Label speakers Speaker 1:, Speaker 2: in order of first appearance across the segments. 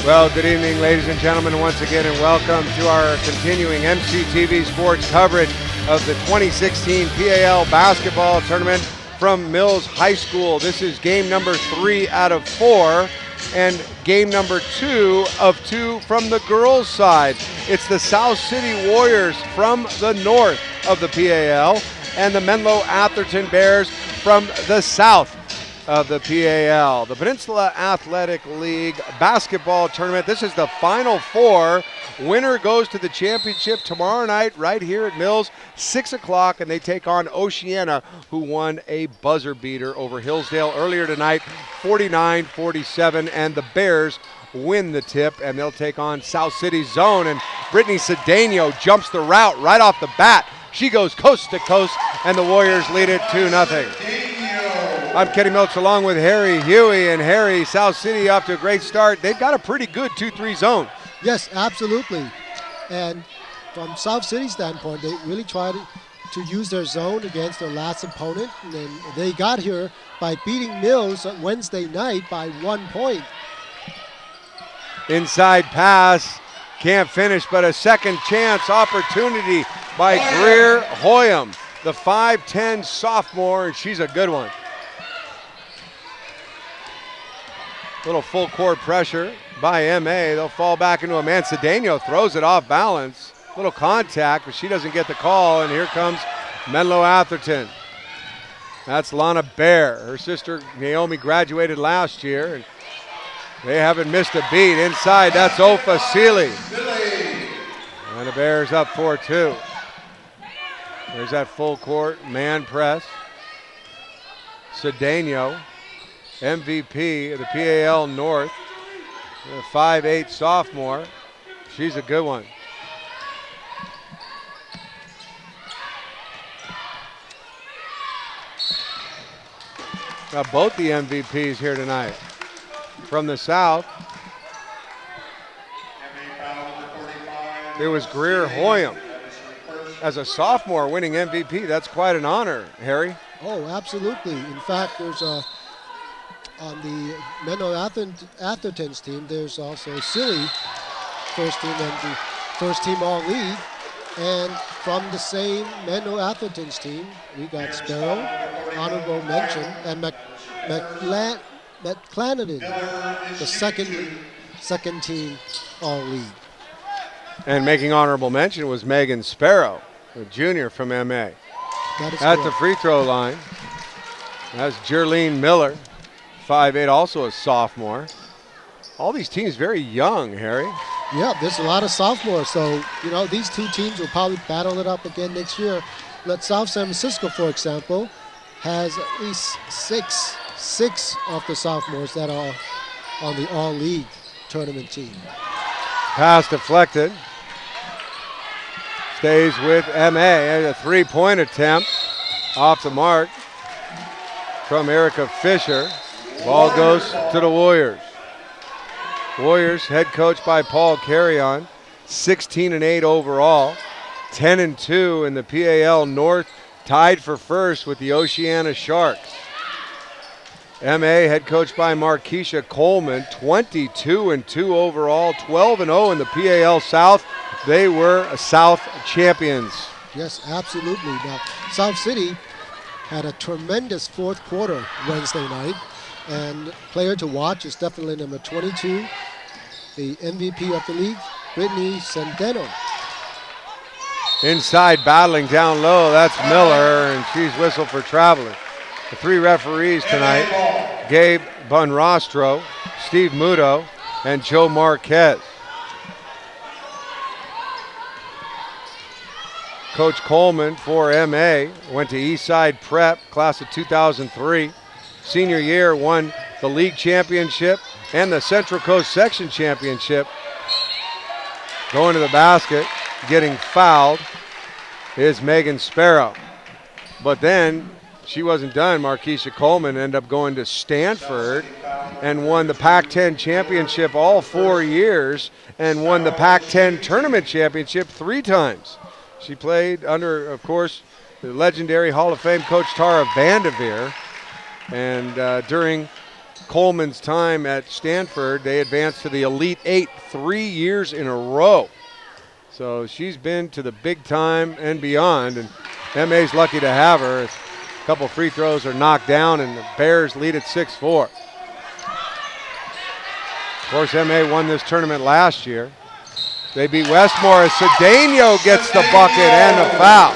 Speaker 1: Well, good evening, ladies and gentlemen, once again, and welcome to our continuing MCTV sports coverage of the 2016 PAL basketball tournament from Mills High School. This is game number 3 out of 4 and game number 2 of 2 from the girls' side. It's the South City Warriors from the north of the PAL and the Menlo-Atherton Bears from the south of the PAL. The Peninsula Athletic League basketball tournament. This is the Final Four. Winner goes to the championship tomorrow night right here at Mills, 6 o'clock, and they take on Oceana, who won a buzzer beater over Hillsdale earlier tonight, 49-47, and the Bears win the tip, and they'll take on South City's zone, and Brittany Cedeno jumps the route right off the bat. She goes coast to coast, and the Warriors lead it 2-0. I'm Kenny Milch along with Harry Huey, and Harry, South City off to a great start. They've got a pretty good 2-3 zone.
Speaker 2: Yes, absolutely. And from South City's standpoint, they really tried to use their zone against their last opponent. And they got here by beating Mills on Wednesday night by 1 point.
Speaker 1: Inside pass, can't finish, but a second chance opportunity by Greer Hoyam, the 5'10 sophomore, and she's a good one. Little full court pressure by M.A. They'll fall back into a man. Cedeno throws it off balance. Little contact, but she doesn't get the call, and here comes Menlo-Atherton. That's Lana Bear. Her sister Naomi graduated last year, and they haven't missed a beat. Inside, that's Ofa Seeley. And the Bears up 4-2. There's that full court man press. Cedeno, MVP of the PAL North, a 5'8 sophomore. She's a good one. Got both the MVPs here tonight. From the south, it was Greer Hoyam. As a sophomore winning MVP, that's quite an honor, Harry.
Speaker 2: Oh, absolutely. In fact, there's on the Menlo-Atherton's team, there's also Silly, first team all-league. And from the same Menlo-Atherton's team, we got Sparrow, honorable mention, and McClanahan, the second team all-league.
Speaker 1: And making honorable mention was Megan Sparrow, a junior from MA. At the free throw line, that's Jerlene Miller, 5'8", also a sophomore. All these teams very young, Harry.
Speaker 2: Yeah, there's a lot of sophomores. So, these two teams will probably battle it up again next year. South San Francisco, for example, has at least six of the sophomores that are on the all-league tournament team.
Speaker 1: Pass deflected. Stays with M.A. A three-point attempt off the mark from Erica Fisher. Ball goes to the Warriors. Warriors, head coached by Paul Carrion, 16-8 overall, 10-2 in the PAL North, tied for first with the Oceana Sharks. M.A. head coached by Markeisha Coleman, 22-2 overall, 12-0 in the PAL South. They were South champions.
Speaker 2: Yes, absolutely. Now, South City had a tremendous fourth quarter Wednesday night, and player to watch is definitely number 22, the MVP of the league, Brittany Cedeno.
Speaker 1: Inside battling down low, that's Miller, and she's whistled for traveling. The three referees tonight, Gabe Bunrostro, Steve Muto, and Joe Marquez. Coach Coleman for MA went to Eastside Prep, class of 2003. Senior year won the league championship and the Central Coast section championship. Going to the basket, getting fouled, is Megan Sparrow. But then she wasn't done. Markeisha Coleman ended up going to Stanford and won the Pac-10 championship all 4 years and won the Pac-10 tournament championship 3 times. She played under, of course, the legendary Hall of Fame coach Tara Vanderveer. And during Coleman's time at Stanford, they advanced to the Elite Eight 3 years in a row. So she's been to the big time and beyond, and MA's lucky to have her. A couple free throws are knocked down, and the Bears lead at 6-4. Of course, MA won this tournament last year. They beat Westmore as Cedeno gets the bucket and the foul.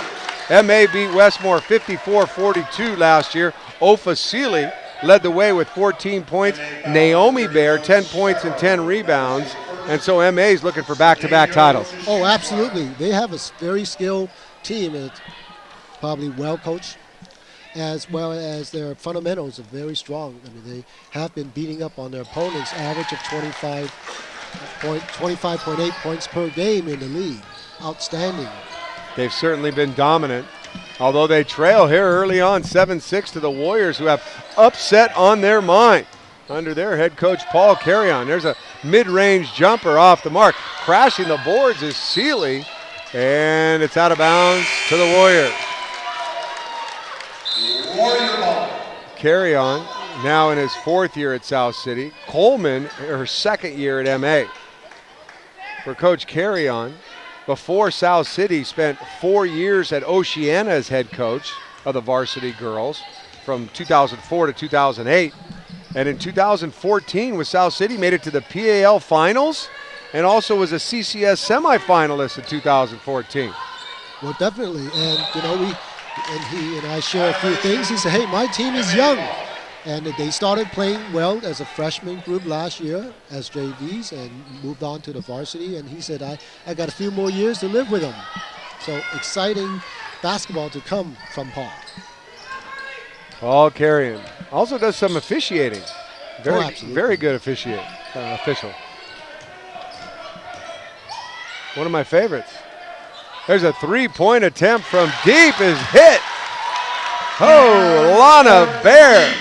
Speaker 1: MA beat Westmore 54-42 last year. Ofa Sealy led the way with 14 points. Naomi Bear, 10 points and 10 rebounds. And so MA is looking for back-to-back titles.
Speaker 2: Oh, absolutely. They have a very skilled team, and it's probably well coached, as well as their fundamentals are very strong. I mean, they have been beating up on their opponents, average of 25.8 points per game in the league. Outstanding.
Speaker 1: They've certainly been dominant, although they trail here early on 7-6 to the Warriors, who have upset on their mind under their head coach Paul Carrion. There's a mid-range jumper off the mark. Crashing the boards is Sealy, and it's out of bounds to the Warriors. Carrion now in his 4th year at South City. Coleman, her 2nd year at MA. For Coach Carrion, before South City, spent 4 years at Oceana as head coach of the varsity girls from 2004 to 2008. And in 2014 with South City, made it to the PAL finals and also was a CCS semifinalist in 2014.
Speaker 2: Well, definitely. And, you know, he and I share a few things. He said, hey, my team is young. And they started playing well as a freshman group last year as JVs and moved on to the varsity. And he said, I got a few more years to live with them. So exciting basketball to come from Paul.
Speaker 1: Paul Carrion also does some officiating. Very good official. One of my favorites. There's a 3-point attempt from deep is hit. Oh, Lana Bear.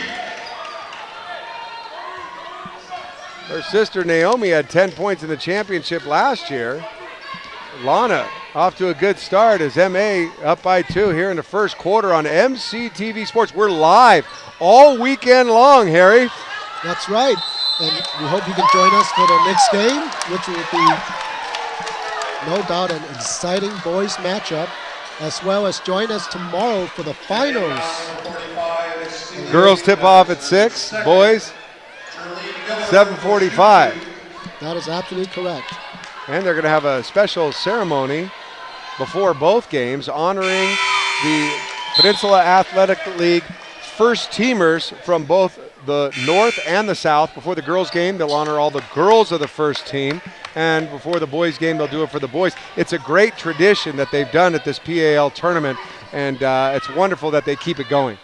Speaker 1: Her sister Naomi had 10 points in the championship last year. Lana off to a good start as MA up by 2 here in the first quarter on MCTV Sports. We're live all weekend long, Harry.
Speaker 2: That's right. And we hope you can join us for the next game, which will be no doubt an exciting boys matchup, as well as join us tomorrow for the finals.
Speaker 1: Girls tip off at 6, boys 7:45.
Speaker 2: That is absolutely correct.
Speaker 1: And they're going to have a special ceremony before both games honoring the Peninsula Athletic League first teamers from both the North and the South. Before the girls' game, they'll honor all the girls of the first team. And before the boys' game, they'll do it for the boys. It's a great tradition that they've done at this PAL tournament, and it's wonderful that they keep it going.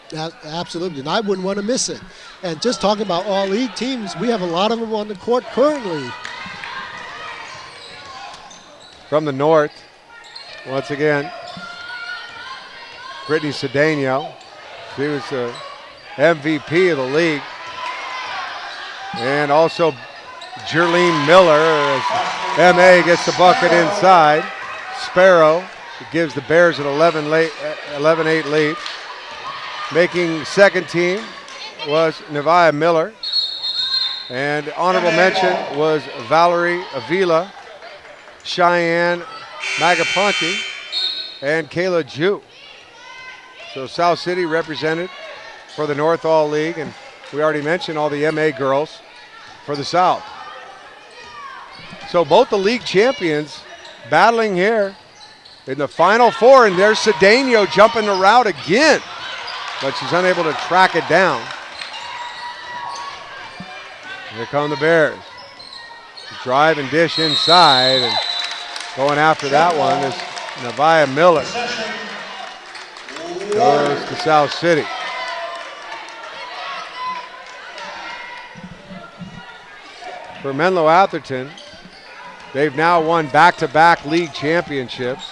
Speaker 2: Absolutely, and I wouldn't want to miss it. And just talking about all league teams, we have a lot of them on the court currently.
Speaker 1: From the North, once again, Brittany Cedeno. She was the MVP of the league. And also Jerlene Miller as MA gets the bucket inside. Sparrow gives the Bears an 11-8 lead. Making second team was Nevaeh Miller. And honorable mention was Valerie Avila, Cheyenne Magaponte, and Kayla Jew. So South City represented for the North All League, and we already mentioned all the MA girls for the South. So both the league champions battling here in the Final Four, and there's Cedeno jumping the route again, but she's unable to track it down. Here come the Bears. Drive and dish inside, and going after that one is Nevaeh Miller. Goes to South City. For Menlo-Atherton, they've now won back-to-back league championships.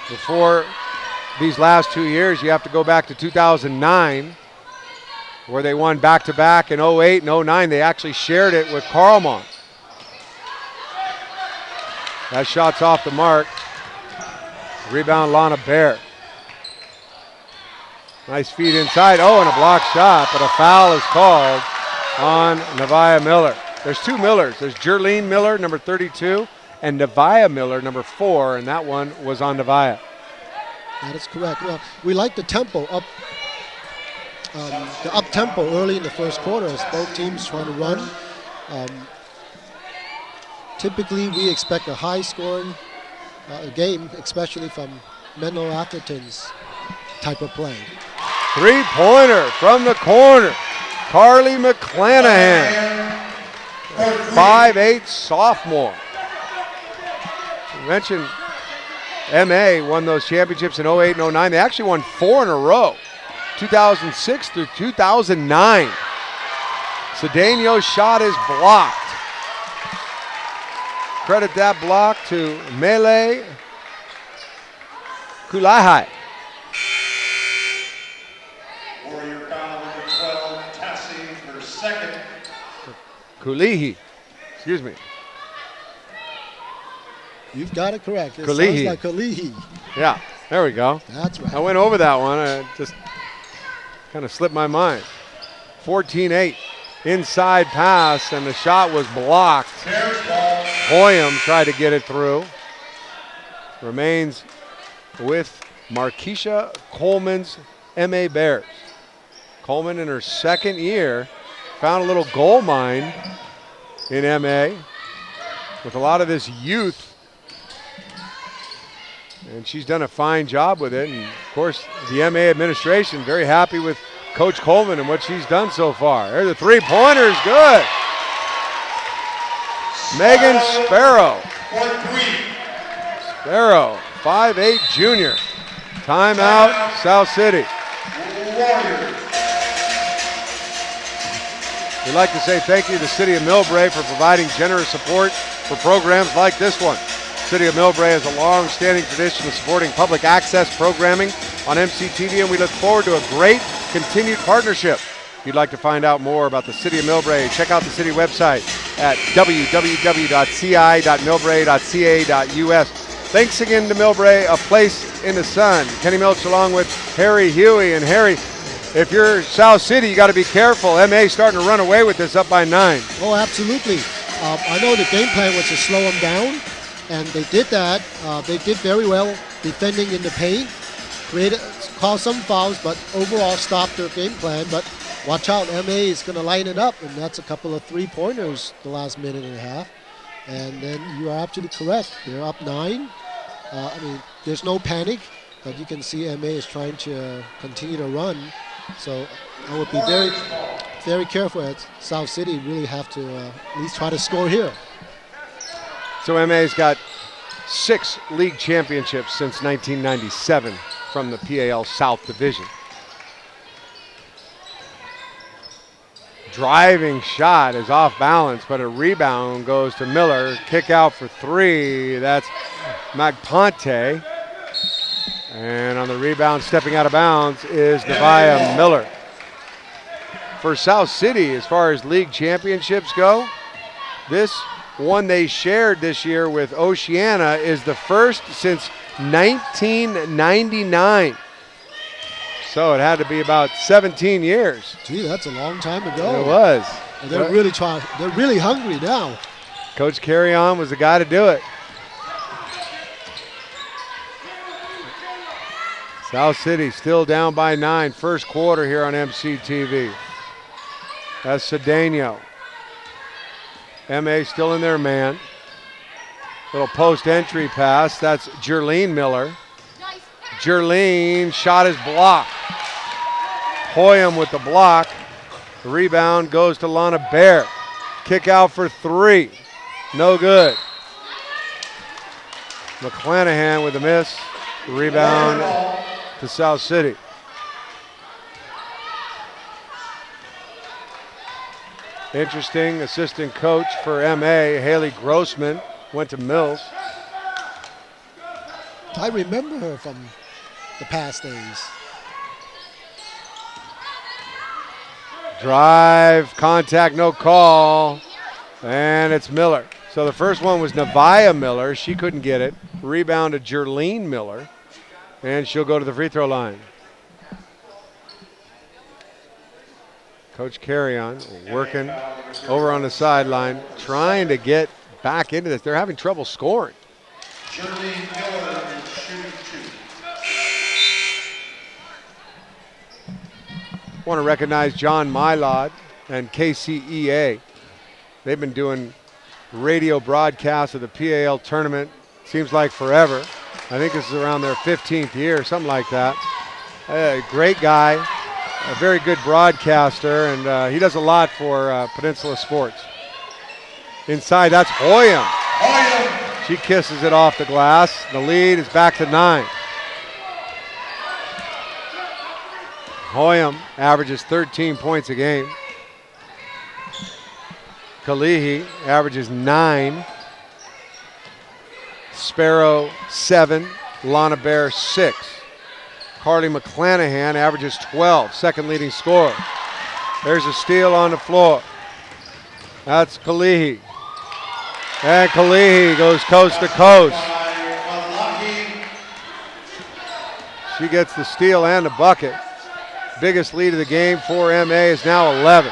Speaker 1: Before these last 2 years, you have to go back to 2009, where they won back-to-back in 08 and 09. They actually shared it with Carlmont. That shot's off the mark. Rebound, Lana Bear. Nice feed inside. Oh, and a block shot, but a foul is called on Nevaeh Miller. There's two Millers. There's Jerlene Miller, number 32, and Nevaeh Miller, number 4, and that one was on Nevaeh.
Speaker 2: That is correct. Well, we like the tempo up, the up tempo early in the first quarter as both teams trying to run. Typically, we expect a high-scoring game, especially from Menlo-Atherton's type of play.
Speaker 1: Three-pointer from the corner. Carly McClanahan, 5'8" sophomore. You mentioned MA won those championships in 08 and 09. They actually won 4 in a row, 2006 through 2009. Cedeno's shot is blocked. Credit that block to Mele Kulahai.
Speaker 3: Warrior foul number 12, Tassie for second.
Speaker 1: Kulihi, excuse me.
Speaker 2: You've got it correct. It
Speaker 1: Kulihi.
Speaker 2: sounds like Kulihi.
Speaker 1: Yeah, there we go.
Speaker 2: That's right.
Speaker 1: I went over that one. I just kind of slipped my mind. 14-8. Inside pass, and the shot was blocked. Hoyam tried to get it through. Remains with Markeisha Coleman's MA Bears. Coleman in her second year found a little gold mine in MA with a lot of this youth. And she's done a fine job with it. And of course, the MA administration very happy with Coach Coleman and what she's done so far. There's the three-pointers, good. Megan Sparrow. Sparrow, 5'8" junior. Timeout, South City. We'd like to say thank you to the City of Millbrae for providing generous support for programs like this one. City of Millbrae has a long-standing tradition of supporting public access programming on MCTV, and we look forward to a great continued partnership. If you'd like to find out more about the City of Millbrae, check out the city website at www.ci.millbrae.ca.us. Thanks again to Millbrae, a place in the sun. Kenny Milch along with Harry Huey. And Harry, if you're South City, you got to be careful. MA starting to run away with this, up by 9.
Speaker 2: Oh, absolutely. I know the game plan was to slow them down, and they did that. They did very well defending in the paint, caused some fouls, but overall stopped their game plan. But watch out, MA is going to line it up, and that's a couple of three-pointers the last minute and a half. And then you are absolutely correct. They're up 9. I mean, there's no panic, but you can see MA is trying to continue to run. So I would be very, very careful at South City. Really have to at least try to score here.
Speaker 1: So MA's got 6 league championships since 1997 from the PAL South Division. Driving shot is off balance, but a rebound goes to Miller. Kick out for 3. That's Magponte. And on the rebound, stepping out of bounds, is Nevaeh Miller. For South City, as far as league championships go, this one they shared this year with Oceana is the first since 1999. So it had to be about 17 years.
Speaker 2: Gee, that's a long time ago.
Speaker 1: It was.
Speaker 2: And they're really trying. They're really hungry now.
Speaker 1: Coach Carry On was the guy to do it. South City still down by 9. First quarter here on MCTV. That's Cedeno. MA still in their man. Little post entry pass. That's Jerlene Miller. Jerlene, shot is blocked. Hoyam with the block. The rebound goes to Lana Bear. Kick out for 3. No good. McClanahan with a miss. Rebound to South City. Interesting assistant coach for MA, Haley Grossman, went to Mills.
Speaker 2: I remember her from the past days.
Speaker 1: Drive, contact, no call, and it's Miller. So the first one was Nevaeh Miller. She couldn't get it. Rebound to Jerlene Miller, and she'll go to the free throw line. Coach Carrion working over on the sideline, trying to get back into this. They're having trouble scoring.
Speaker 3: Jermaine Miller is shooting 2.
Speaker 1: Want to recognize John Mylod and KCEA. They've been doing radio broadcasts of the PAL tournament, seems like forever. I think this is around their 15th year, something like that. Great guy, a very good broadcaster, and he does a lot for Peninsula Sports. Inside, that's Hoyam. She kisses it off the glass. The lead is back to 9. Hoyam averages 13 points a game. Kalihi averages 9. Sparrow 7. Lana Bear 6. Carly McClanahan averages 12, second leading scorer. There's a steal on the floor. That's Kalihi. And Kalihi goes coast to coast. She gets the steal and the bucket. Biggest lead of the game for MA is now 11.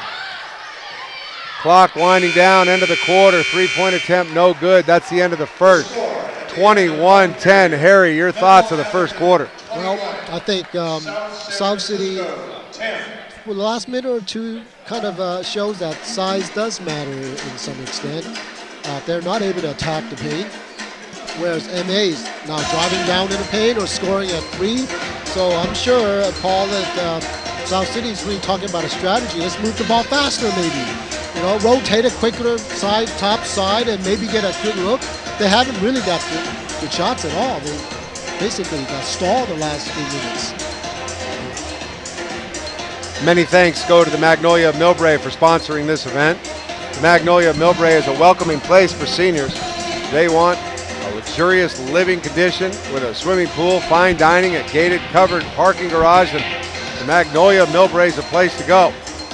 Speaker 1: Clock winding down, end of the quarter. 3-point attempt, no good. That's the end of the first. 21-10. Harry, your thoughts of the first quarter?
Speaker 2: Well, I think South City, for the last minute or two, kind of shows that size does matter in some extent. They're not able to attack the paint, whereas MA is now driving down in the paint or scoring at 3. So I'm sure, Paul, that South City is really talking about a strategy. Let's move the ball faster, maybe. You know, rotate it quicker, side, top side, and maybe get a good look. They haven't really got good shots at all. They basically got stalled the last few minutes.
Speaker 1: Many thanks go to the Magnolia of Millbrae for sponsoring this event. The Magnolia of Millbrae is a welcoming place for seniors. They want a luxurious living condition with a swimming pool, fine dining, a gated, covered parking garage, and the Magnolia of Millbrae is a place to go.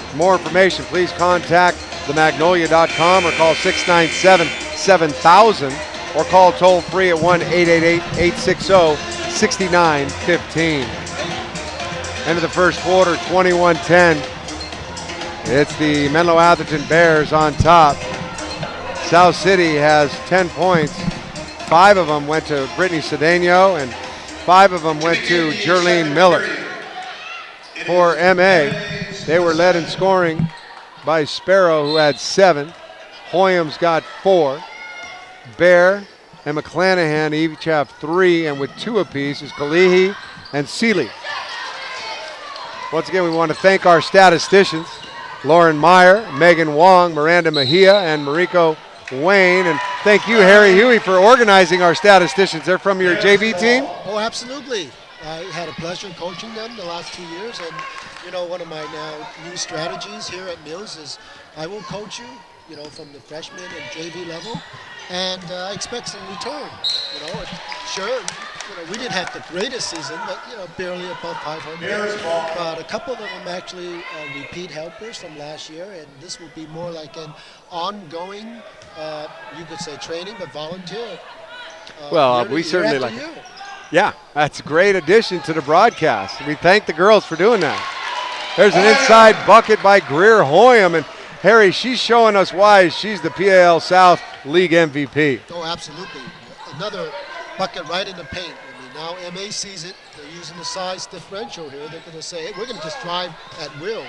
Speaker 1: For more information, please contact themagnolia.com or call 697-7000 or call toll free at 1-888-860-6915. End of the first quarter, 21-10. It's the Menlo-Atherton Bears on top. South City has 10 points. 5 of them went to Brittany Cedeno and 5 of them went to Jerlene Miller. For MA, they were led in scoring by Sparrow, who had 7. Hoyam's got 4. Bear and McClanahan each have 3, and with 2 apiece is Kalihi and Seeley. Once again, we want to thank our statisticians, Lauren Meyer, Megan Wong, Miranda Mejia, and Mariko Wayne. And thank you, Harry Huey, for organizing our statisticians. They're from your JV team?
Speaker 2: Oh, absolutely. I had a pleasure coaching them the last 2 years. And, you know, one of my now new strategies here at Mills is I will coach you, you know, from the freshman and JV level. And I expect some return. You know, sure, you know, we didn't have the greatest season, but, you know, barely above 500. But a couple of them actually repeat helpers from last year, and this will be more like an ongoing, you could say training, but volunteer.
Speaker 1: We certainly like it. Yeah, that's a great addition to the broadcast. We thank the girls for doing that. There's an inside bucket by Greer Hoyam, and Harry, she's showing us why she's the PAL South League MVP.
Speaker 2: Oh, absolutely. Another bucket right in the paint. I mean, now MA sees it. They're using the size differential here. They're going to say, hey, we're going to just drive at will.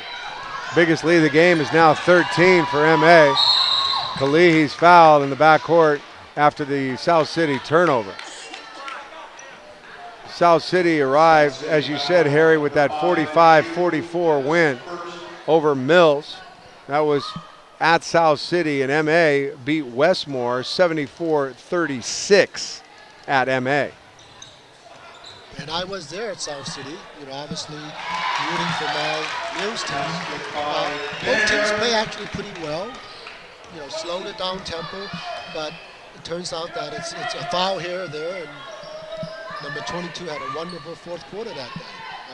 Speaker 1: Biggest lead of the game is now 13 for MA. Kalihi's fouled in the backcourt after the South City turnover. South City arrived, as you said, Harry, with that 45-44 win over Mills. That was at South City, and MA beat Westmore 74-36 at MA.
Speaker 2: And I was there at South City, you know, obviously rooting for my Mills team. Both teams play actually pretty well, you know, slowed it down tempo, but it turns out that it's a foul here or there, and number 22 had a wonderful fourth quarter that day.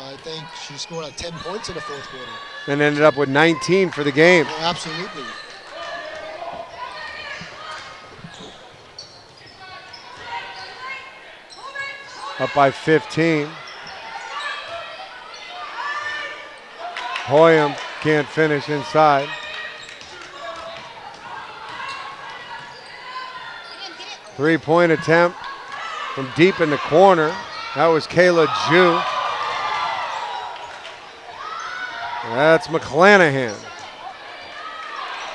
Speaker 2: I think she scored 10 points in the fourth quarter.
Speaker 1: And ended up with 19 for the game.
Speaker 2: Oh, absolutely.
Speaker 1: Up by 15. Hoyam can't finish inside. Three-point attempt from deep in the corner. That was Kayla Jew. That's McClanahan.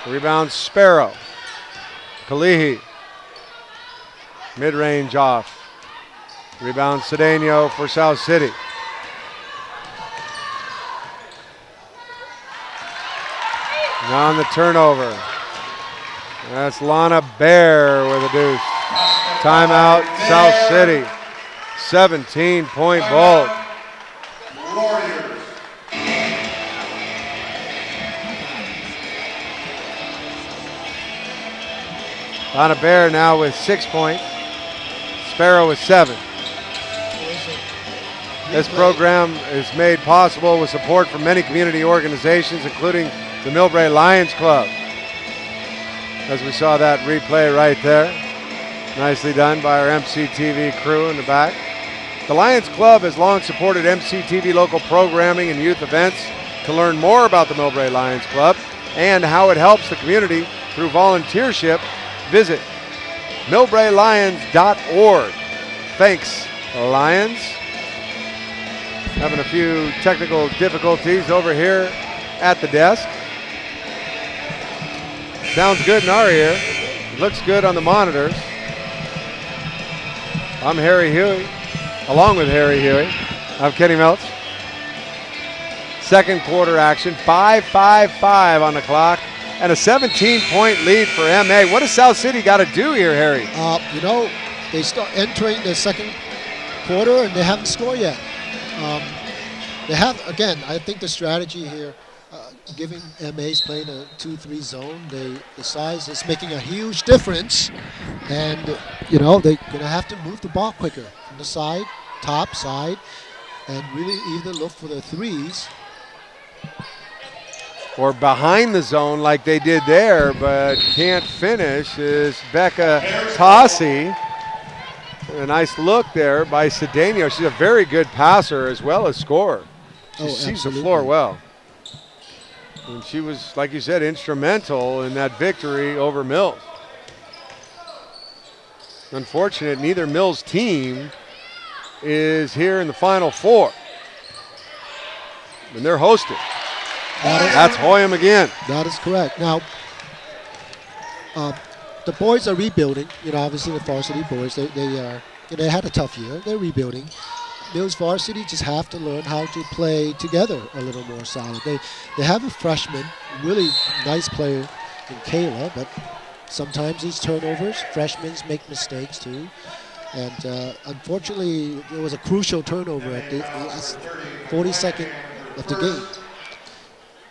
Speaker 1: Rebound Sparrow. Kalihi. Mid-range off. Rebound Cedeno for South City. Now on the turnover. That's Lana Bear with a deuce. Timeout, South City. 17-point vault.
Speaker 3: Warriors.
Speaker 1: Lana Bear now with 6 points. Sparrow with 7. This program is made possible with support from many community organizations, including the Millbrae Lions Club. As we saw that replay right there. Nicely done by our MCTV crew in the back. The Lions Club has long supported MCTV local programming and youth events. To learn more about the Millbrae Lions Club and how it helps the community through volunteership, visit millbraelions.org. Thanks, Lions. Having a few technical difficulties over here at the desk. Sounds good in our ear. Looks good on the monitors. I'm Harry Huey. Along with Harry Huey, I'm Kenny Meltz. Second quarter action, 5:55 on the clock, and a 17-point lead for MA. What does South City got to do here, Harry?
Speaker 2: You know, they start entering the second quarter and they haven't scored yet. They have, again, I think the strategy here, giving MA's playing a 2-3 zone, the size is making a huge difference. And, you know, they're going to have to move the ball quicker from the side, top side, and really either look for the threes.
Speaker 1: Or behind the zone like they did there, but can't finish is Becca Tossi. A nice look there by Cedeno. She's a very good passer as well as scorer. She sees the floor well. And she was, like you said, instrumental in that victory over Mills. Unfortunate, neither Mills team is here in the Final Four. And they're hosted. That's Hoyam again.
Speaker 2: That is correct. Now, the boys are rebuilding. You know, obviously the varsity boys, they had a tough year. They're rebuilding. Mills varsity just have to learn how to play together a little more solid. They have a freshman, really nice player in Kayla, but sometimes these turnovers, freshmen make mistakes too. And unfortunately, there was a crucial turnover at the last 42nd of the game.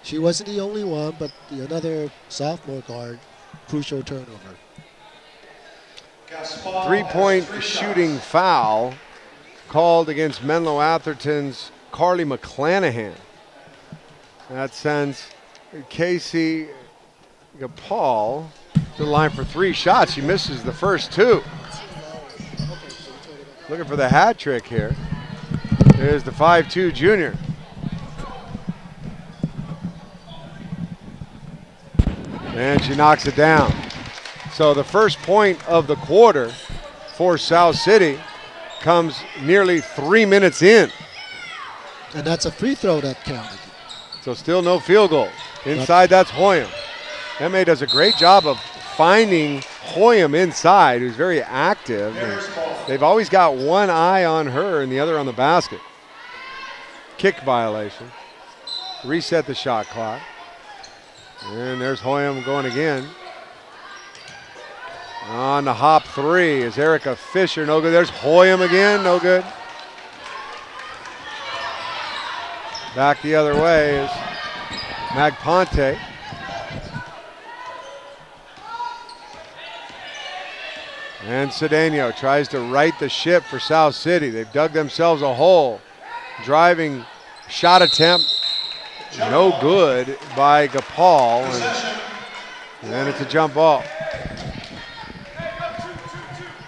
Speaker 2: She wasn't the only one, but another sophomore guard, crucial turnover.
Speaker 1: 3-point shooting foul called against Menlo-Atherton's Carly McClanahan. That sends Casey Gapal to the line for 3 shots. She misses the first 2. Looking for the hat trick here. There's the 5'2" junior. And she knocks it down. So the first point of the quarter for South City comes nearly 3 minutes in.
Speaker 2: And that's a free throw that counted.
Speaker 1: So still no field goal. Inside, that's Hoyam. MA does a great job of finding Hoyam inside, who's very active. They've always got one eye on her and the other on the basket. Kick violation. Reset the shot clock. And there's Hoyam going again. On the hop 3 is Erica Fisher. No good. There's Hoyam again. No good. Back the other way is Magponte. And Cedeno tries to right the ship for South City. They've dug themselves a hole. Driving shot attempt. No good by Gapal. And then it's a jump ball.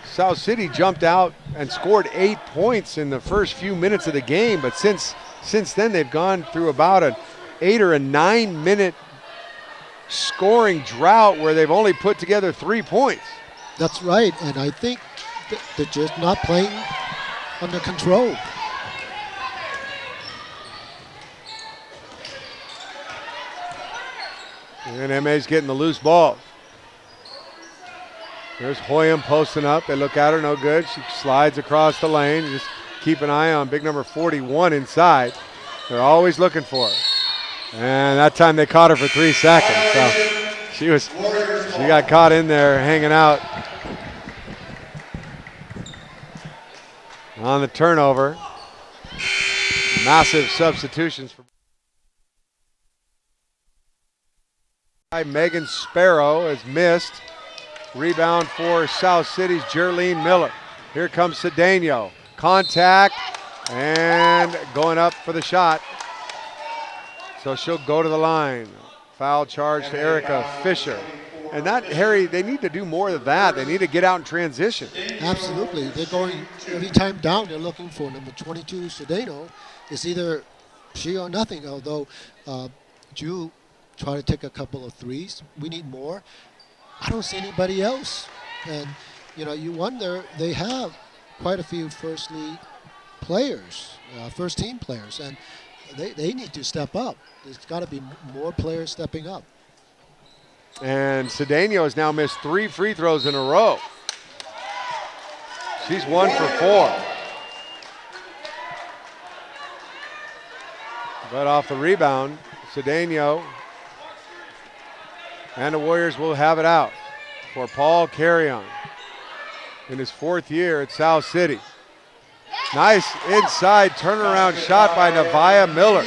Speaker 1: South City jumped out and scored 8 points in the first few minutes of the game, but since then they've gone through about a 8 or a 9-minute scoring drought where they've only put together 3 points.
Speaker 2: That's right, and I think they're just not playing under control.
Speaker 1: And MA's getting the loose ball. There's Hoyam posting up. They look at her, no good. She slides across the lane. Just keep an eye on big number 41 inside. They're always looking for her. And that time they caught her for 3 seconds. So she got caught in there hanging out on the turnover. Massive substitutions for Megan Sparrow has missed. Rebound for South City's Jerlene Miller. Here comes Cedeno. Contact and going up for the shot. So she'll go to the line. Foul charge to Erica Fisher. And that, Harry, they need to do more of that. They need to get out in transition.
Speaker 2: Absolutely. They're going every time down, they're looking for number 22, Cedeno. It's either she or nothing, although Ju try to take a couple of threes. We need more. I don't see anybody else. And, you know, you wonder, they have quite a few first league players, first team players, and they need to step up. There's got to be more players stepping up.
Speaker 1: And Cedeno has now missed 3 free throws in a row. She's 1 for 4. But off the rebound, Cedeno and the Warriors will have it out for Paul Carrion in his 4th year at South City. Nice inside turnaround shot by Nevaeh Miller.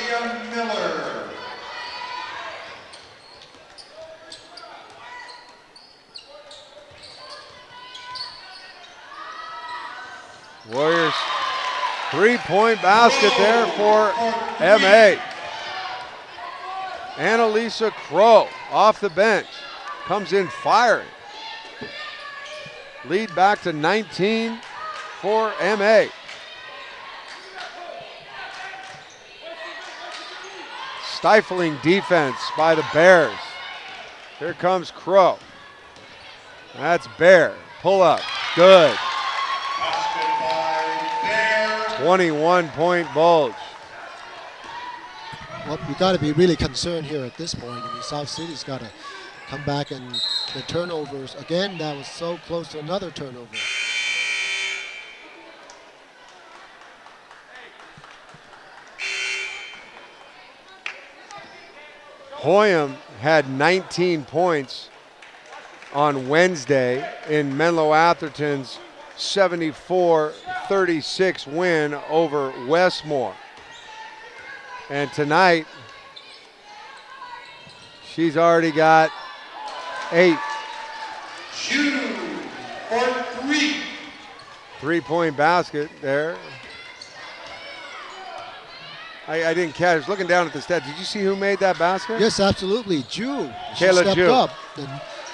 Speaker 1: Warriors 3-point basket there for MA. Annalisa Crow off the bench, comes in firing. Lead back to 19 for MA. Stifling defense by the Bears. Here comes Crow. That's Bear. Pull up. Good. 21-point bulge.
Speaker 2: Well, we got to be really concerned here at this point. I mean, South City's got to come back, and the turnovers, again, that was so close to another turnover.
Speaker 1: Hoyam had 19 points on Wednesday in Menlo-Atherton's 74-36 win over Westmore. And tonight, she's already got 8.
Speaker 3: Jude for 3.
Speaker 1: 3-point basket there. I didn't catch. I was looking down at the stat. Did you see who made that basket?
Speaker 2: Yes, absolutely. Ju. She
Speaker 1: Kayla
Speaker 2: stepped
Speaker 1: Ju.
Speaker 2: up. And,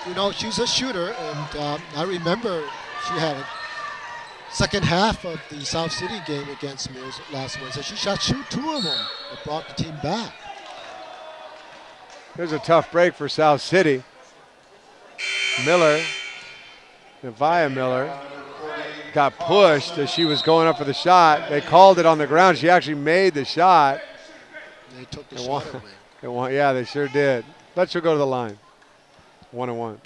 Speaker 2: you know, she's a shooter, and I remember she had a second half of the South City game against Mills last Wednesday. She shot 2 of them that brought the team back.
Speaker 1: There's a tough break for South City. Miller, Nevaeh Miller, got pushed as she was going up for the shot. They called it on the ground. She actually made the shot.
Speaker 2: They took the shot away.
Speaker 1: Yeah, they sure did. But she'll go to the line. 1-1.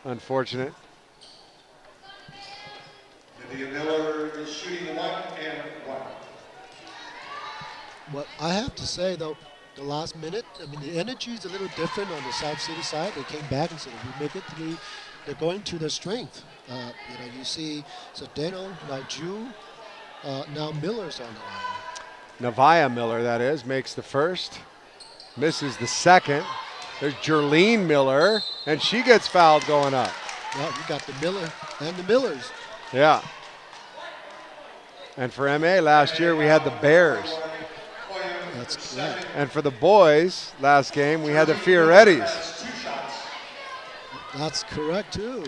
Speaker 1: Unfortunate.
Speaker 3: Lydia Miller is shooting 1 and 1.
Speaker 2: What I have to say, though, the last minute, I mean, the energy is a little different on the South City side. They came back and said, if we make it 3, they're going to their strength. You know, you see Cedeno, now Ju, now Miller's on the line.
Speaker 1: Nevaeh Miller, that is, makes the first, misses the second. There's Jerlene Miller, and she gets fouled going up.
Speaker 2: Well, you got the Miller and the Millers.
Speaker 1: Yeah. And for MA last year, we had the Bears.
Speaker 2: That's correct.
Speaker 1: And for the boys, last game, we had the Fiorettis.
Speaker 2: That's correct, too.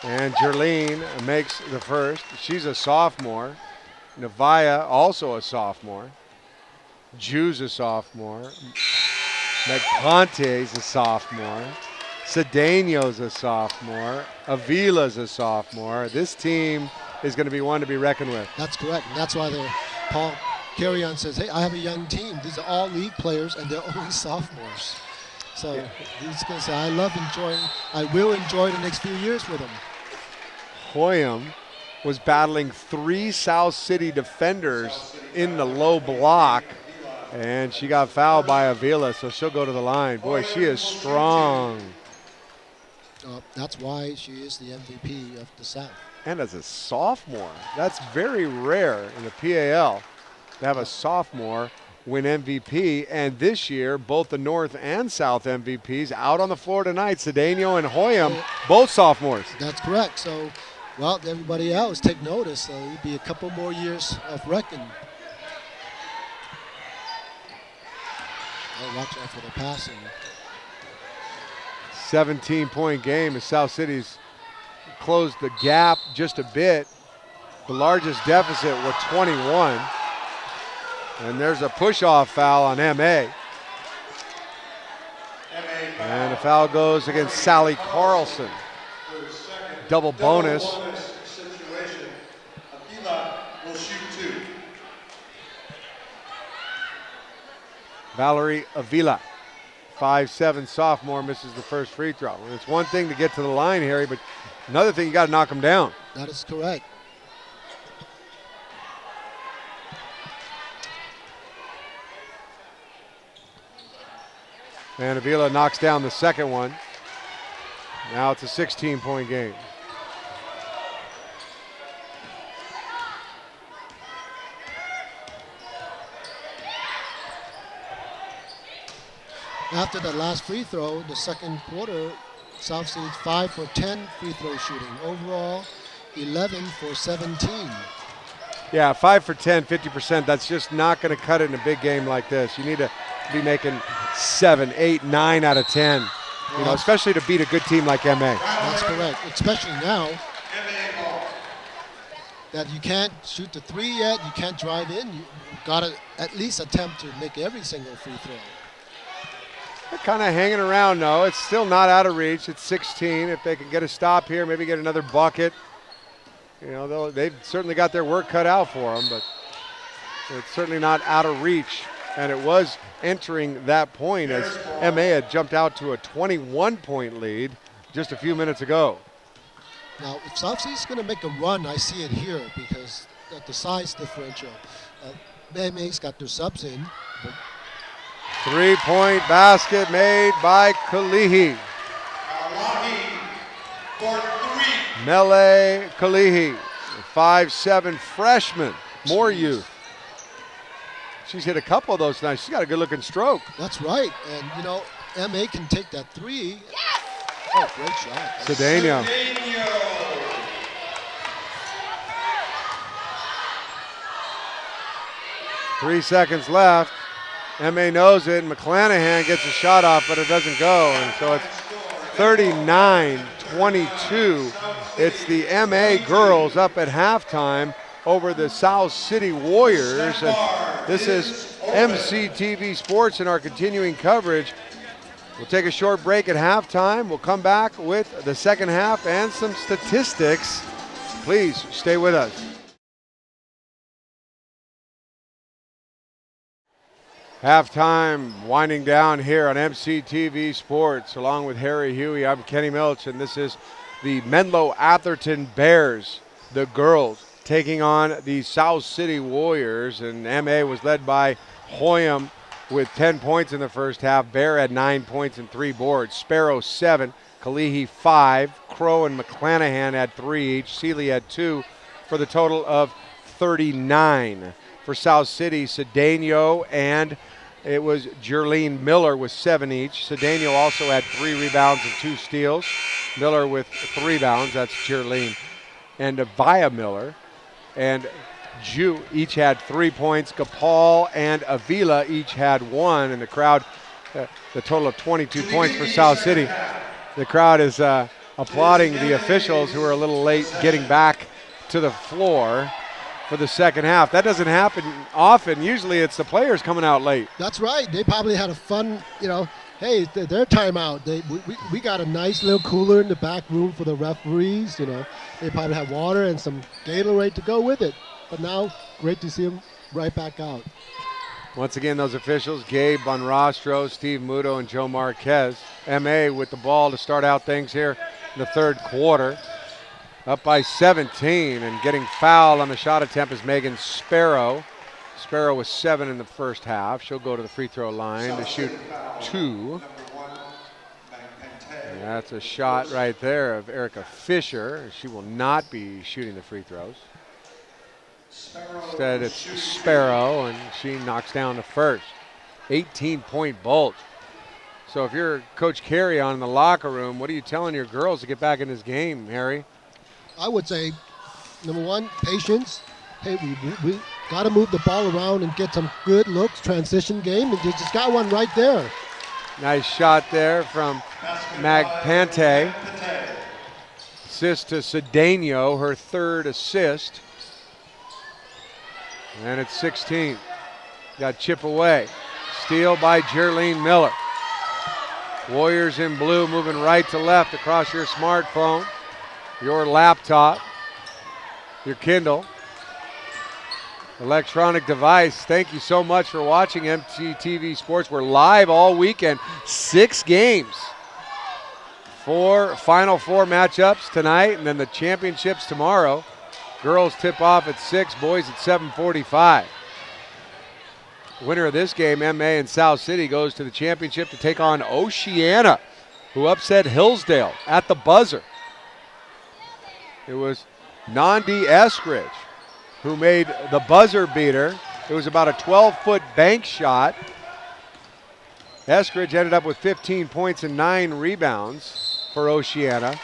Speaker 1: And Jerlene makes the first. She's a sophomore. Nevaeh, also a sophomore. Ju's a sophomore. McConte's a sophomore. Cedeno's a sophomore. Avila's a sophomore. This team is going to be one to be reckoned with.
Speaker 2: That's correct. And that's why Paul Carrion says, hey, I have a young team. These are all league players, and they're only sophomores. So he's going to say, I will enjoy the next few years with them.
Speaker 1: Hoyam was battling 3 South City defenders in the low block, and she got fouled by Avila, so she'll go to the line. Boy, she is strong.
Speaker 2: That's why she is the MVP of the South.
Speaker 1: And as a sophomore, that's very rare in the PAL to have a sophomore win MVP. And this year, both the North and South MVPs out on the floor tonight. Cedeno and Hoyam, both sophomores.
Speaker 2: That's correct. So, well, everybody else take notice. So it'll be a couple more years of reckoning. Watch out for the passing.
Speaker 1: 17-point game as South City's closed the gap just a bit. The largest deficit was 21. And there's a push-off foul on MA. And a foul goes against Sally Carlson. Double bonus.
Speaker 3: Situation. Avila will shoot 2.
Speaker 1: Valerie Avila, 5'7" sophomore, misses the first free throw. And it's one thing to get to the line, Harry, but another thing, you got to knock them down.
Speaker 2: That is correct.
Speaker 1: And Avila knocks down the second one. Now it's a 16-point game.
Speaker 2: After the last free throw, the second quarter, South City's 5 for 10 free throw shooting. Overall, 11 for 17.
Speaker 1: Yeah, 5 for 10, 50%. That's just not going to cut it in a big game like this. You need to be making 7, 8, 9 out of 10. You know, especially to beat a good team like MA.
Speaker 2: That's correct, especially now that you can't shoot the 3 yet, you can't drive in. You got to at least attempt to make every single free throw.
Speaker 1: They're kind of hanging around, though. It's still not out of reach. It's 16. If they can get a stop here, maybe get another bucket. You know, they've certainly got their work cut out for them, but it's certainly not out of reach. And it was entering that point as MA had jumped out to a 21-point lead just a few minutes ago.
Speaker 2: Now, if South City's going to make a run, I see it here because of the size differential. MA's got their subs in.
Speaker 1: Three-point basket made by Kalihi. Mele Kalihi, 5'7" freshman, more youth. She's hit a couple of those tonight. She's got a good-looking stroke.
Speaker 2: That's right. And, you know, MA can take that 3. Oh, great shot.
Speaker 1: Cedeno. 3 seconds left. MA knows it, and McClanahan gets a shot off, but it doesn't go. And so it's 39-22. It's the MA girls up at halftime over the South City Warriors. And this is MCTV Sports in our continuing coverage. We'll take a short break at halftime. We'll come back with the second half and some statistics. Please stay with us. Halftime winding down here on MCTV Sports. Along with Harry Huey, I'm Kenny Milch, and this is the Menlo-Atherton Bears, the girls, taking on the South City Warriors. And MA was led by Hoyam with 10 points in the first half. Bear had 9 points and 3 boards. Sparrow 7, Kalihi 5, Crow and McClanahan had 3 each. Seeley had 2 for the total of 39. For South City, Cedeno and it was Jerlene Miller with 7 each. Cedeno also had 3 rebounds and 2 steals. Miller with 3 rebounds, that's Jerlene. And Avia Miller and Ju each had 3 points. Gapal and Avila each had 1. And the crowd, the total of 22 points for South City. The crowd is applauding the officials who are a little late getting back to the floor. for the second half. That doesn't happen often. Usually it's the players coming out late.
Speaker 2: That's right. They probably had a fun, hey, their timeout. We got a nice little cooler in the back room for the referees. They probably have water and some Gatorade to go with it. But now, great to see them right back out.
Speaker 1: Once again, those officials, Gabe Bonrostro, Steve Muto, and Joe Marquez. MA with the ball to start out things here in the third quarter. Up by 17, and getting fouled on the shot attempt is Megan Sparrow. Sparrow was 7 in the first half. She'll go to the free throw line to shoot 2. And that's a shot right there of Erica Fisher. She will not be shooting the free throws. Instead, it's Sparrow, and she knocks down the first. 18-point Bolt. So if you're Coach Carey on in the locker room, what are you telling your girls to get back in this game, Harry?
Speaker 2: I would say, number one, patience. Hey, we got to move the ball around and get some good looks, transition game, and you just got one right there.
Speaker 1: Nice shot there from Mag Pante. Assist to Cedeno, her third assist. And it's 16. Got chip away. Steal by Jerlene Miller. Warriors in blue moving right to left across your smartphone, your laptop, your Kindle, electronic device. Thank you so much for watching MCTV Sports. We're live all weekend. 6 games. 4 Final Four matchups tonight, and then the championships tomorrow. Girls tip off at 6, boys at 7:45. Winner of this game, MA in South City, goes to the championship to take on Oceana, who upset Hillsdale at the buzzer. It was Nandi Eskridge who made the buzzer beater. It was about a 12-foot bank shot. Eskridge ended up with 15 points and 9 rebounds for Oceana.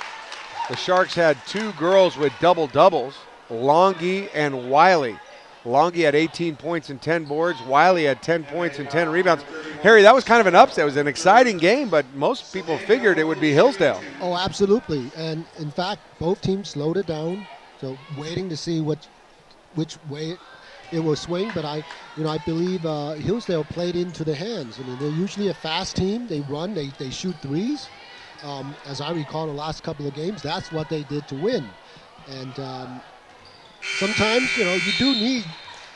Speaker 1: The Sharks had 2 girls with double-doubles, Longy and Wiley. Longy had 18 points and 10 boards. Wiley had 10 points and 10 rebounds. Harry, that was kind of an upset. It was an exciting game, but most people figured it would be Hillsdale.
Speaker 2: Oh, absolutely. And in fact, both teams slowed it down. So waiting to see which way it will swing. But I believe Hillsdale played into the hands. I mean, they're usually a fast team. They run, they shoot threes. As I recall the last couple of games, that's what they did to win. And sometimes, you do need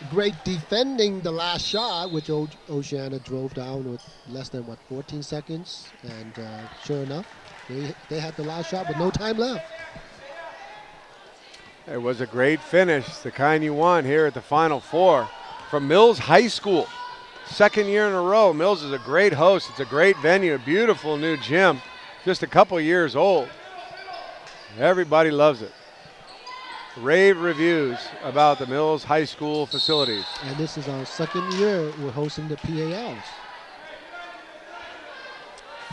Speaker 2: great defending the last shot, which Oceana drove down with less than, 14 seconds. And sure enough, they had the last shot with no time left.
Speaker 1: It was a great finish, the kind you want here at the Final Four. From Mills High School, second year in a row. Mills is a great host. It's a great venue, a beautiful new gym, just a couple years old. Everybody loves it. Rave reviews about the Mills High School facilities.
Speaker 2: And this is our second year we're hosting the PALs.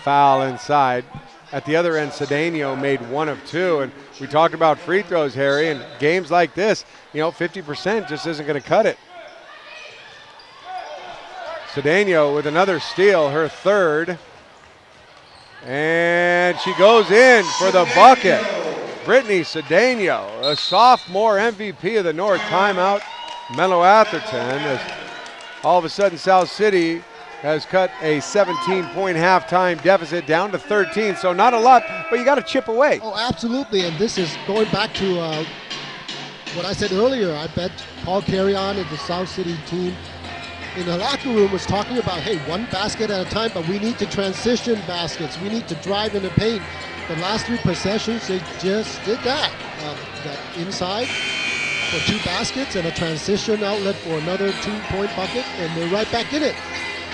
Speaker 1: Foul inside. At the other end, Cedeno made 1 of 2. And we talked about free throws, Harry, and games like this, 50% just isn't going to cut it. Cedeno with another steal, her third. And she goes in for the bucket. Brittany Cedeno, a sophomore MVP of the North. Timeout, Menlo-Atherton, as all of a sudden South City has cut a 17-point halftime deficit down to 13. So not a lot, but you got to chip away.
Speaker 2: Oh, absolutely. And this is going back to what I said earlier. I bet Paul Carrion and the South City team in the locker room was talking about, hey, 1 basket at a time, but we need to transition baskets. We need to drive in the paint. The last 3 possessions, they just did that. That inside for 2 baskets and a transition outlet for another 2-point bucket, and they're right back in it.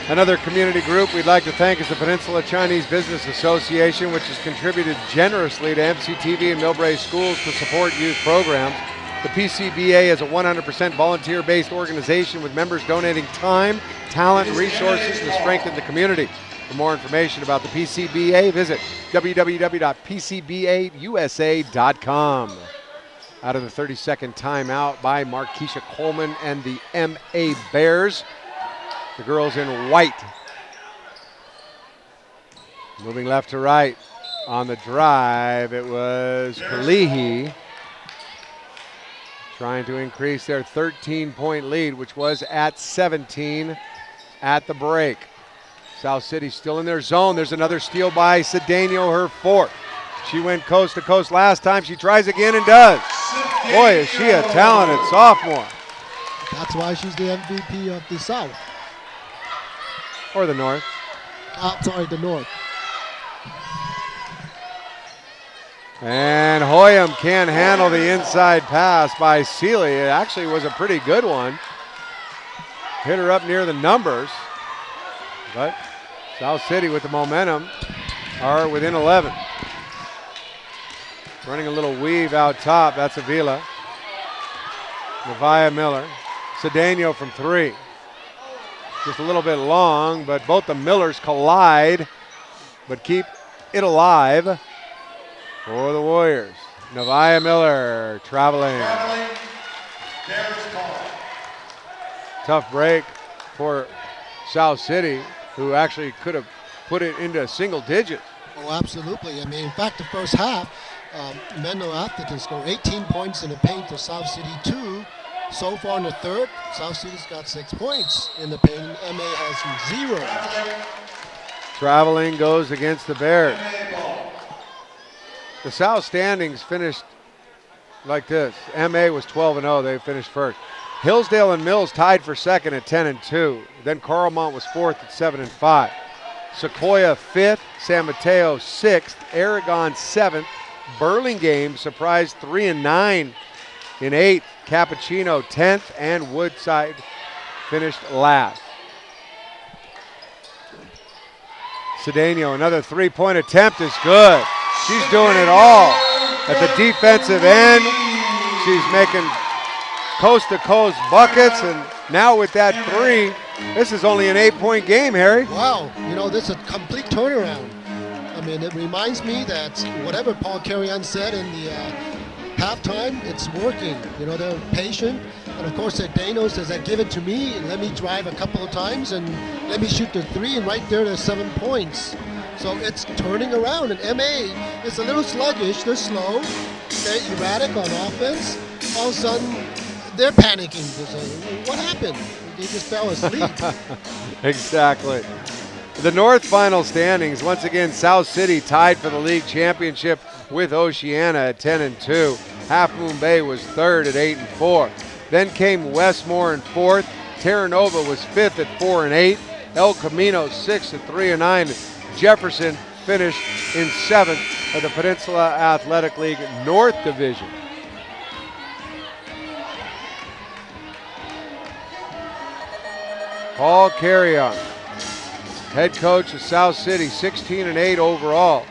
Speaker 1: Another community group we'd like to thank is the Peninsula Chinese Business Association, which has contributed generously to MCTV and Millbrae schools to support youth programs. The PCBA is a 100% volunteer-based organization with members donating time, talent, and resources to strengthen the community. For more information about the PCBA, visit www.pcbausa.com. Out of the 30-second timeout by Markeisha Coleman and the MA Bears. The girls in white. Moving left to right. On the drive, it was Kalihi. trying to increase their 13-point lead, which was at 17 at the break. South City still in their zone. There's another steal by Cedeno, her fourth. She went coast to coast last time. She tries again and does. Boy, is she a talented sophomore.
Speaker 2: That's why she's the MVP of the South.
Speaker 1: Or the North.
Speaker 2: Sorry, the North.
Speaker 1: And Hoyam can't handle the inside pass by Seeley. It actually was a pretty good one. Hit her up near the numbers. But South City with the momentum are within 11. Running a little weave out top. That's Avila. Nevaeh Miller. Cedeno from three. Just a little bit long, but both the Millers collide, but keep it alive for the Warriors. Nevaeh Miller traveling. Tough break for South City, who actually could have put it into single digits.
Speaker 2: Oh, absolutely. I mean, in fact, the first half, Menlo-Atherton scored 18 points in the paint to South City 2. So far in the third, South City's got 6 points in the paint. MA has 0.
Speaker 1: Traveling goes against the Bears. The South standings finished like this. MA was 12-0. They finished first. Hillsdale and Mills tied for second at 10-2. Then Carlmont was fourth at 7-5. Sequoia fifth. San Mateo sixth. Aragon seventh. Burlingame surprised 3-9 in eighth. Cappuccino 10th, and Woodside finished last. Cedeno, another three-point attempt is good. She's doing it all at the defensive end. She's making coast-to-coast buckets, and now with that three, this is only an 8-point game, Harry.
Speaker 2: Wow, you know, this is a complete turnaround. I mean, it reminds me that whatever Paul Carrion said in the halftime, it's working. You know, they're patient. And of course, Cedeno says, give it to me and let me drive a couple of times and let me shoot the three, and right there, there's 7 points. So it's turning around, and MA is a little sluggish. They're slow. They're erratic on offense. All of a sudden, they're panicking. What happened? They just fell asleep.
Speaker 1: Exactly. The North final standings, once again, South City tied for the league championship with Oceana at 10-2. Half Moon Bay was third at 8-4. Then came Westmore in fourth. Terra Nova was fifth at 4-8. El Camino sixth at 3-9. Jefferson finished in seventh of the Peninsula Athletic League North Division. Paul Carrion, head coach of South City, 16-8 overall.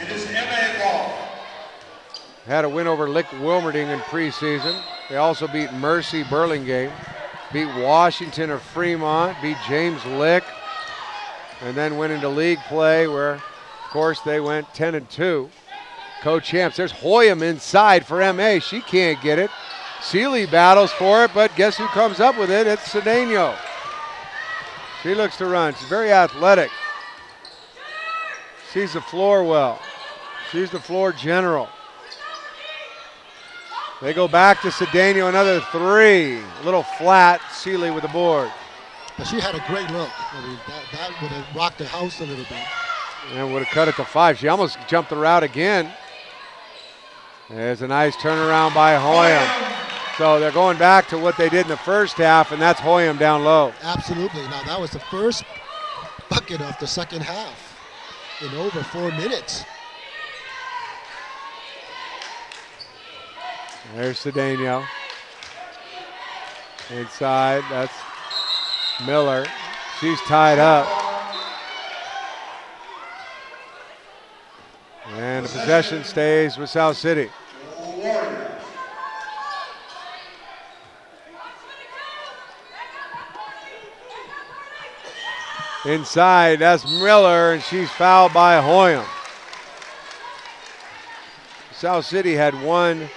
Speaker 3: It is MA ball.
Speaker 1: Had a win over Lick Wilmerding in preseason. They also beat Mercy Burlingame, beat Washington of Fremont, beat James Lick, and then went into league play where, of course, they went 10-2. Co-champs. There's Hoyam inside for MA. She can't get it. Seeley battles for it, but guess who comes up with it? It's Cedeno. She looks to run. She's very athletic. Sees the floor well. She's the floor general. They go back to Cedeno, another three. A little flat, Seeley with the board.
Speaker 2: But she had a great look. I mean, that would have rocked the house a little bit.
Speaker 1: And would have cut it to 5. She almost jumped the route again. There's a nice turnaround by Hoyam. So they're going back to what they did in the first half, and that's Hoyam down low.
Speaker 2: Absolutely. Now, that was the first bucket of the second half in over 4 minutes.
Speaker 1: There's Cedeno. Inside, that's Miller. She's tied up. And the possession stays with South City. Inside, that's Miller, and she's fouled by Hoyam. South City had one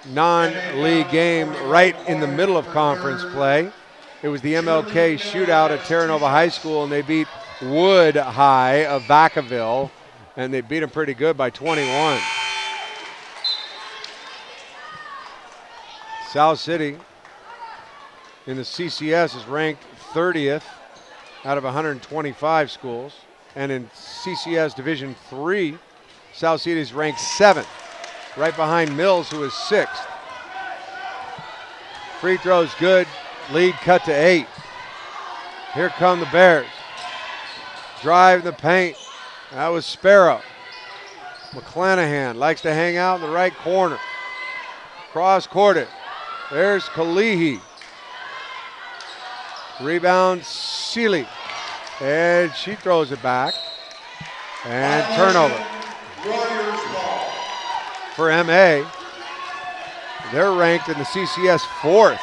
Speaker 1: non-league game right in the middle of conference play. It was the MLK shootout at Terra Nova High School, and they beat Wood High of Vacaville, and they beat them pretty good by 21. South City in the CCS is ranked 30th out of 125 schools. And in CCS Division III, South City is ranked 7th, right behind Mills, who is 6th. Free throws good, lead cut to 8. Here come the Bears. Drive the paint. That was Sparrow. McClanahan likes to hang out in the right corner. Cross-courted. There's Kalihi. Rebound, Seeley. And she throws it back. And turnover. For MA, they're ranked in the CCS 4th.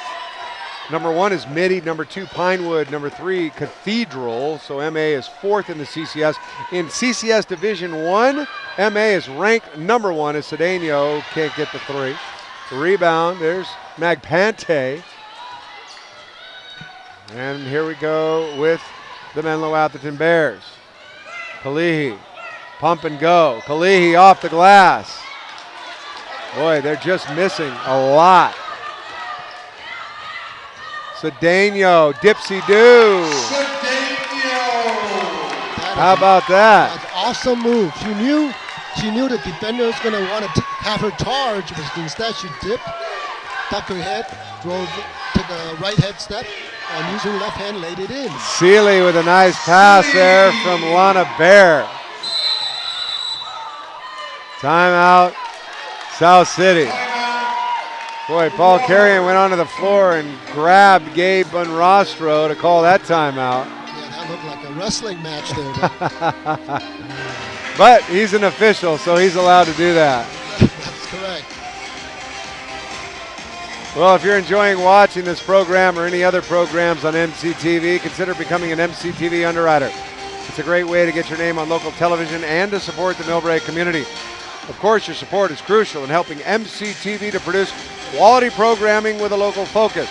Speaker 1: Number 1 is Mitty, number 2 Pinewood, number 3 Cathedral. So MA is 4th in the CCS. In CCS Division 1, MA is ranked number 1 as Cedeno can't get the 3. Rebound, there's Magpante. And here we go with the Menlo-Atherton Bears. Kalihi, pump and go. Kalihi off the glass. Boy, they're just missing a lot. Cedeno, dipsy-do. How about that?
Speaker 2: That's an awesome move. She knew the defender was going to want to have her charge, but instead she dipped, ducked her head, took a right head step, and using her left hand laid it in.
Speaker 1: Seeley with a nice pass there from Lana Bear. Timeout, South City. Boy, Paul Carrion went onto the floor and grabbed Gabe Bunrostro to call that timeout.
Speaker 2: Yeah, that looked like a wrestling match there.
Speaker 1: But he's an official, so he's allowed to do that.
Speaker 2: That's correct.
Speaker 1: Well, if you're enjoying watching this program or any other programs on MCTV, consider becoming an MCTV underwriter. It's a great way to get your name on local television and to support the Millbrae community. Of course, your support is crucial in helping MCTV to produce quality programming with a local focus.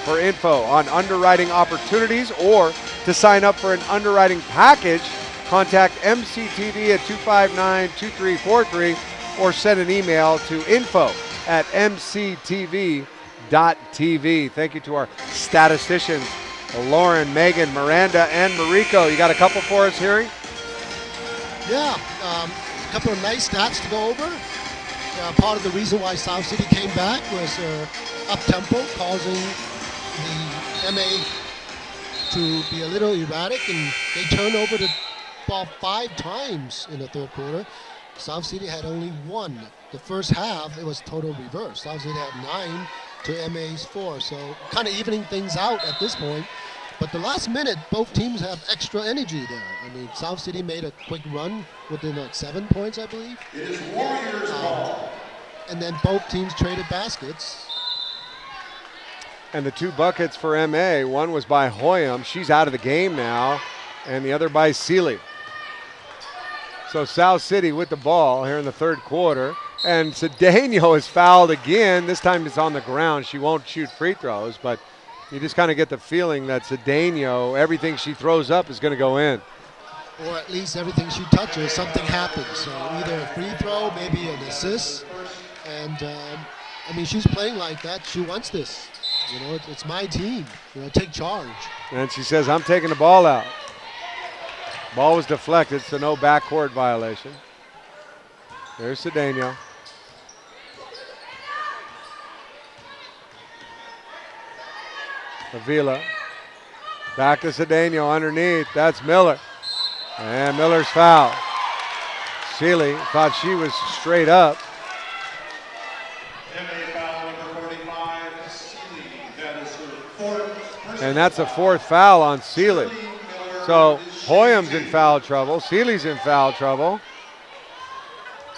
Speaker 1: For info on underwriting opportunities or to sign up for an underwriting package, contact MCTV at 259-2343 or send an email to info@mctv.tv. Thank you to our statisticians, Lauren, Megan, Miranda, and Mariko. You got a couple for us, Harry?
Speaker 2: Yeah, a couple of nice stats to go over. Part of the reason why South City came back was up-tempo, causing the MA to be a little erratic, and they turned over the ball 5 times in the third quarter. South City had only 1. The first half, it was total reverse. South City had 9 to MA's 4, so kind of evening things out at this point. But the last minute, both teams have extra energy there. I mean, South City made a quick run within 7 points, I believe.
Speaker 3: It is Warriors ball.
Speaker 2: And then both teams traded baskets.
Speaker 1: And the 2 buckets for MA, one was by Hoyam. She's out of the game now. And the other by Seeley. So South City with the ball here in the third quarter. And Cedeno is fouled again. This time it's on the ground. She won't shoot free throws, but you just kind of get the feeling that Cedeno, everything she throws up is going to go in.
Speaker 2: Or at least everything she touches, something happens. So either a free throw, maybe an assist. And, I mean, she's playing like that. She wants this. You know, it's my team. You know, take charge.
Speaker 1: And she says, I'm taking the ball out. Ball was deflected, so no backcourt violation. There's Cedeno. Avila. Back to Cedeno underneath. That's Miller. And Miller's foul. Seeley thought she was straight up.
Speaker 3: MA foul number 45, Seeley. That is her 4th.
Speaker 1: And that's a 4th foul on Seeley. So Hoyam's in foul trouble. Seeley's in foul trouble.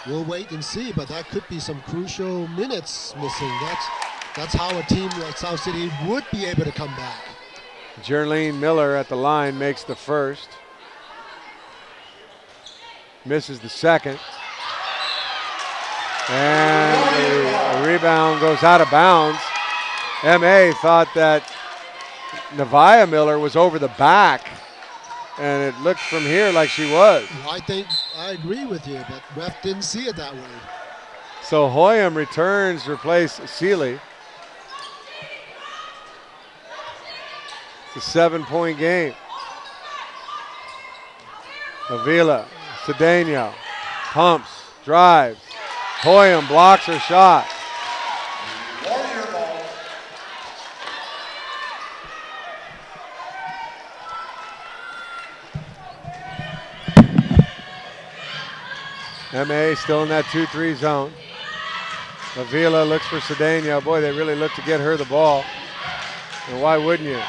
Speaker 2: We'll wait and see, but that could be some crucial minutes missing. That's how a team like South City would be able to come back.
Speaker 1: Jerlene Miller at the line makes the first. Misses the second. And the rebound goes out of bounds. MA thought that Nevaeh Miller was over the back, and it looked from here like she was.
Speaker 2: Well, I agree with you, but ref didn't see it that way.
Speaker 1: So Hoyam returns to replace Seeley. It's a 7-point game. Avila, Cedeno, pumps, drives. Hoyam blocks her shot.
Speaker 3: Warrior ball.
Speaker 1: MA still in that 2-3 zone. Avila looks for Cedeno. Boy, they really look to get her the ball. And why wouldn't you?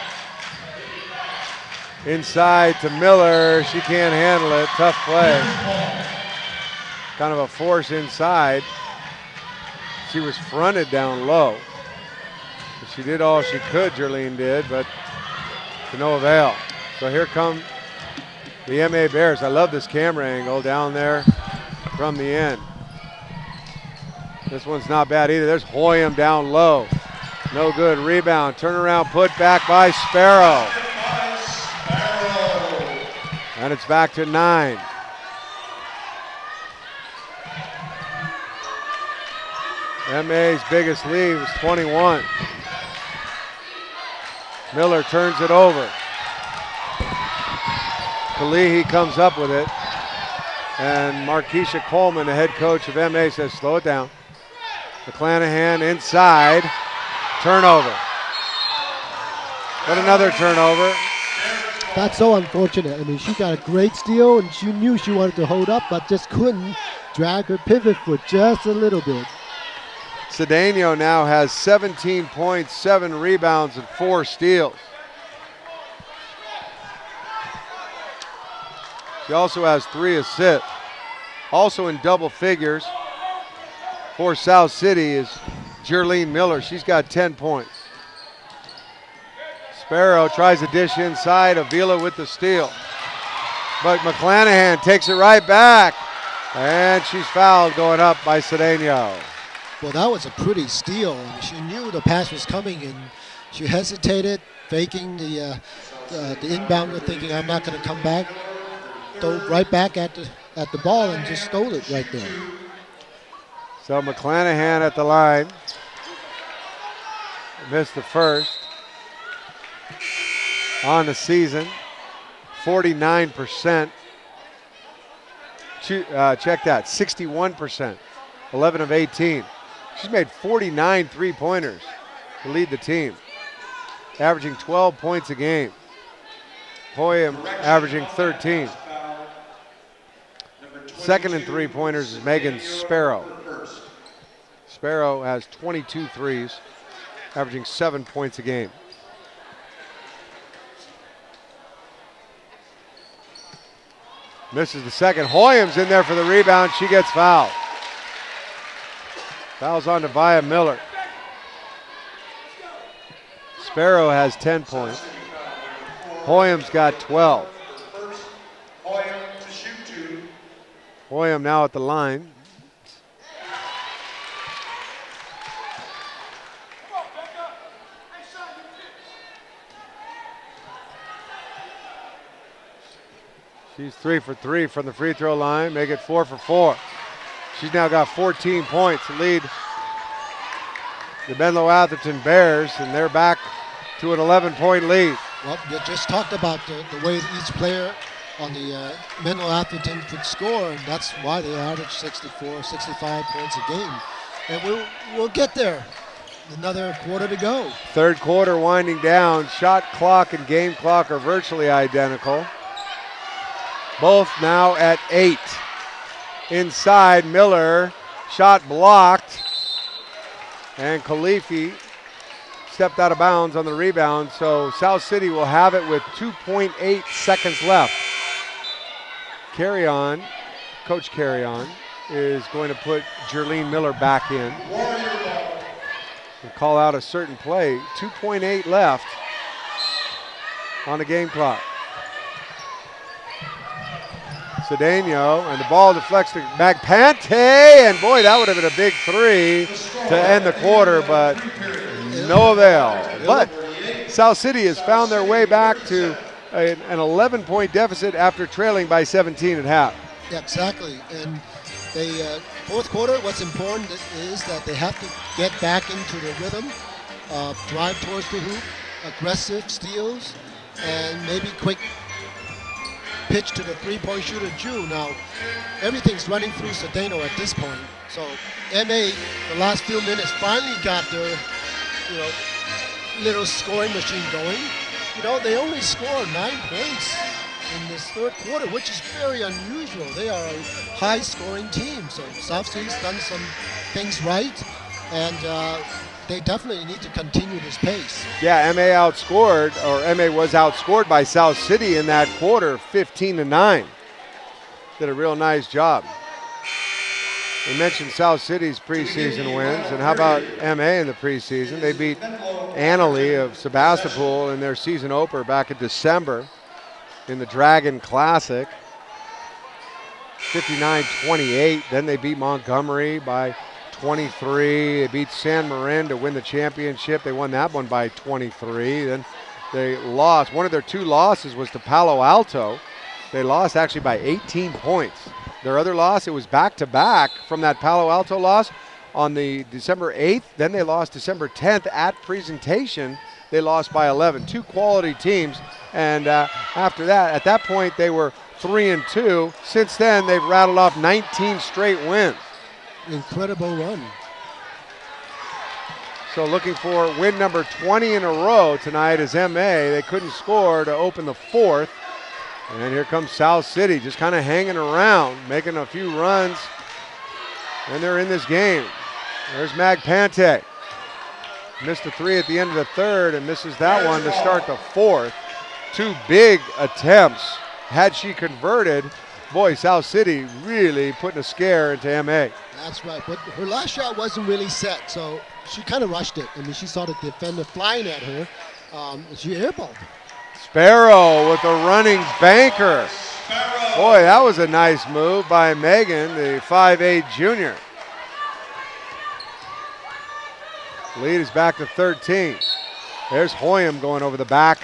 Speaker 1: Inside to Miller. She can't handle it. Tough play. Kind of a force inside. She was fronted down low. She did all she could, Jerlene did, but to no avail. So here come the MA Bears. I love this camera angle down there from the end. This one's not bad either. There's Hoyam down low. No good. Rebound. Turnaround put back by Sparrow. And it's back to 9. MA's biggest lead was 21. Miller turns it over. Kalihi comes up with it. And Markeisha Coleman, the head coach of MA, says slow it down. McClanahan inside. Turnover. But another turnover.
Speaker 2: That's so unfortunate. I mean, she got a great steal, and she knew she wanted to hold up, but just couldn't drag her pivot foot just a little bit.
Speaker 1: Cedeno now has 17 points, 7 rebounds, and 4 steals. She also has 3 assists. Also in double figures for South City is Jerlene Miller. She's got 10 points. Sparrow tries to dish inside. Avila with the steal. But McClanahan takes it right back. And she's fouled going up by Cedeno.
Speaker 2: Well, that was a pretty steal. She knew the pass was coming, and she hesitated, faking the inbounder, thinking, I'm not going to come back. Throw right back at the ball and just stole it right there.
Speaker 1: So McClanahan at the line. Missed the first. On the season, 49%. Check that, 61%, 11 of 18. She's made 49 three-pointers to lead the team, averaging 12 points a game. Hoyam averaging 13. Second in three-pointers is Megan Sparrow. Sparrow has 22 threes, averaging 7 points a game. Misses the second. Hoyam's in there for the rebound. She gets fouled. Fouls on to Via Miller. Sparrow has 10 points. Hoyam's got 12. Hoyam now at the line. She's 3 for 3 from the free throw line, make it 4 for 4. She's now got 14 points to lead the Menlo-Atherton Bears, and they're back to an 11-point lead.
Speaker 2: Well, you just talked about the way each player on the Menlo-Atherton could score, and that's why they average 64, 65 points a game. And we'll get there. Another quarter to go.
Speaker 1: Third quarter winding down. Shot clock and game clock are virtually identical. Both now at 8. Inside, Miller, shot blocked. And Khalifi stepped out of bounds on the rebound, so South City will have it with 2.8 seconds left. Coach Carry-On is going to put Jerlene Miller back in and call out a certain play. 2.8 left on the game clock. Cedeno, and the ball deflects to Magpante, and boy, that would have been a big 3 to end the quarter, but no avail. But South City has found their way back to an 11-point deficit after trailing by 17 at half.
Speaker 2: Yeah, exactly. And they fourth quarter, what's important is that they have to get back into the rhythm, drive towards the hoop, aggressive steals, and maybe quick pitch to the three-point shooter, Ju. Now, everything's running through Cedeno at this point. So MA, the last few minutes, finally got their, little scoring machine going. They only scored 9 points in this third quarter, which is very unusual. They are a high-scoring team. So South City's done some things right, and they definitely need to continue this pace.
Speaker 1: Yeah, MA was outscored by South City in that quarter, 15-9. Did a real nice job. We mentioned South City's preseason wins, and how about MA in the preseason? They beat Annalee of Sebastopol in their season opener back in December in the Dragon Classic, 59-28. Then they beat Montgomery by 23. They beat San Marin to win the championship. They won that one by 23. Then they lost. One of their 2 losses was to Palo Alto. They lost actually by 18 points. Their other loss, it was back-to-back from that Palo Alto loss on the December 8th. Then they lost December 10th at Presentation. They lost by 11. 2 quality teams. And after that, at that point, they were 3-2. Since then, they've rattled off 19 straight wins.
Speaker 2: Incredible run.
Speaker 1: So looking for win number 20 in a row tonight is MA. They couldn't score to open the fourth. And here comes South City, just kind of hanging around, making a few runs. And they're in this game. There's Mag Pante. Missed a 3 at the end of the third and misses that one to start the fourth. 2 big attempts. Had she converted, boy, South City really putting a scare into MA.
Speaker 2: That's right, but her last shot wasn't really set, so she kind of rushed it. I mean, she saw the defender flying at her. She airballed.
Speaker 1: Sparrow with a running banker. Boy, that was a nice move by Megan, the 5'8 junior. Lead is back to 13. There's Hoyam going over the back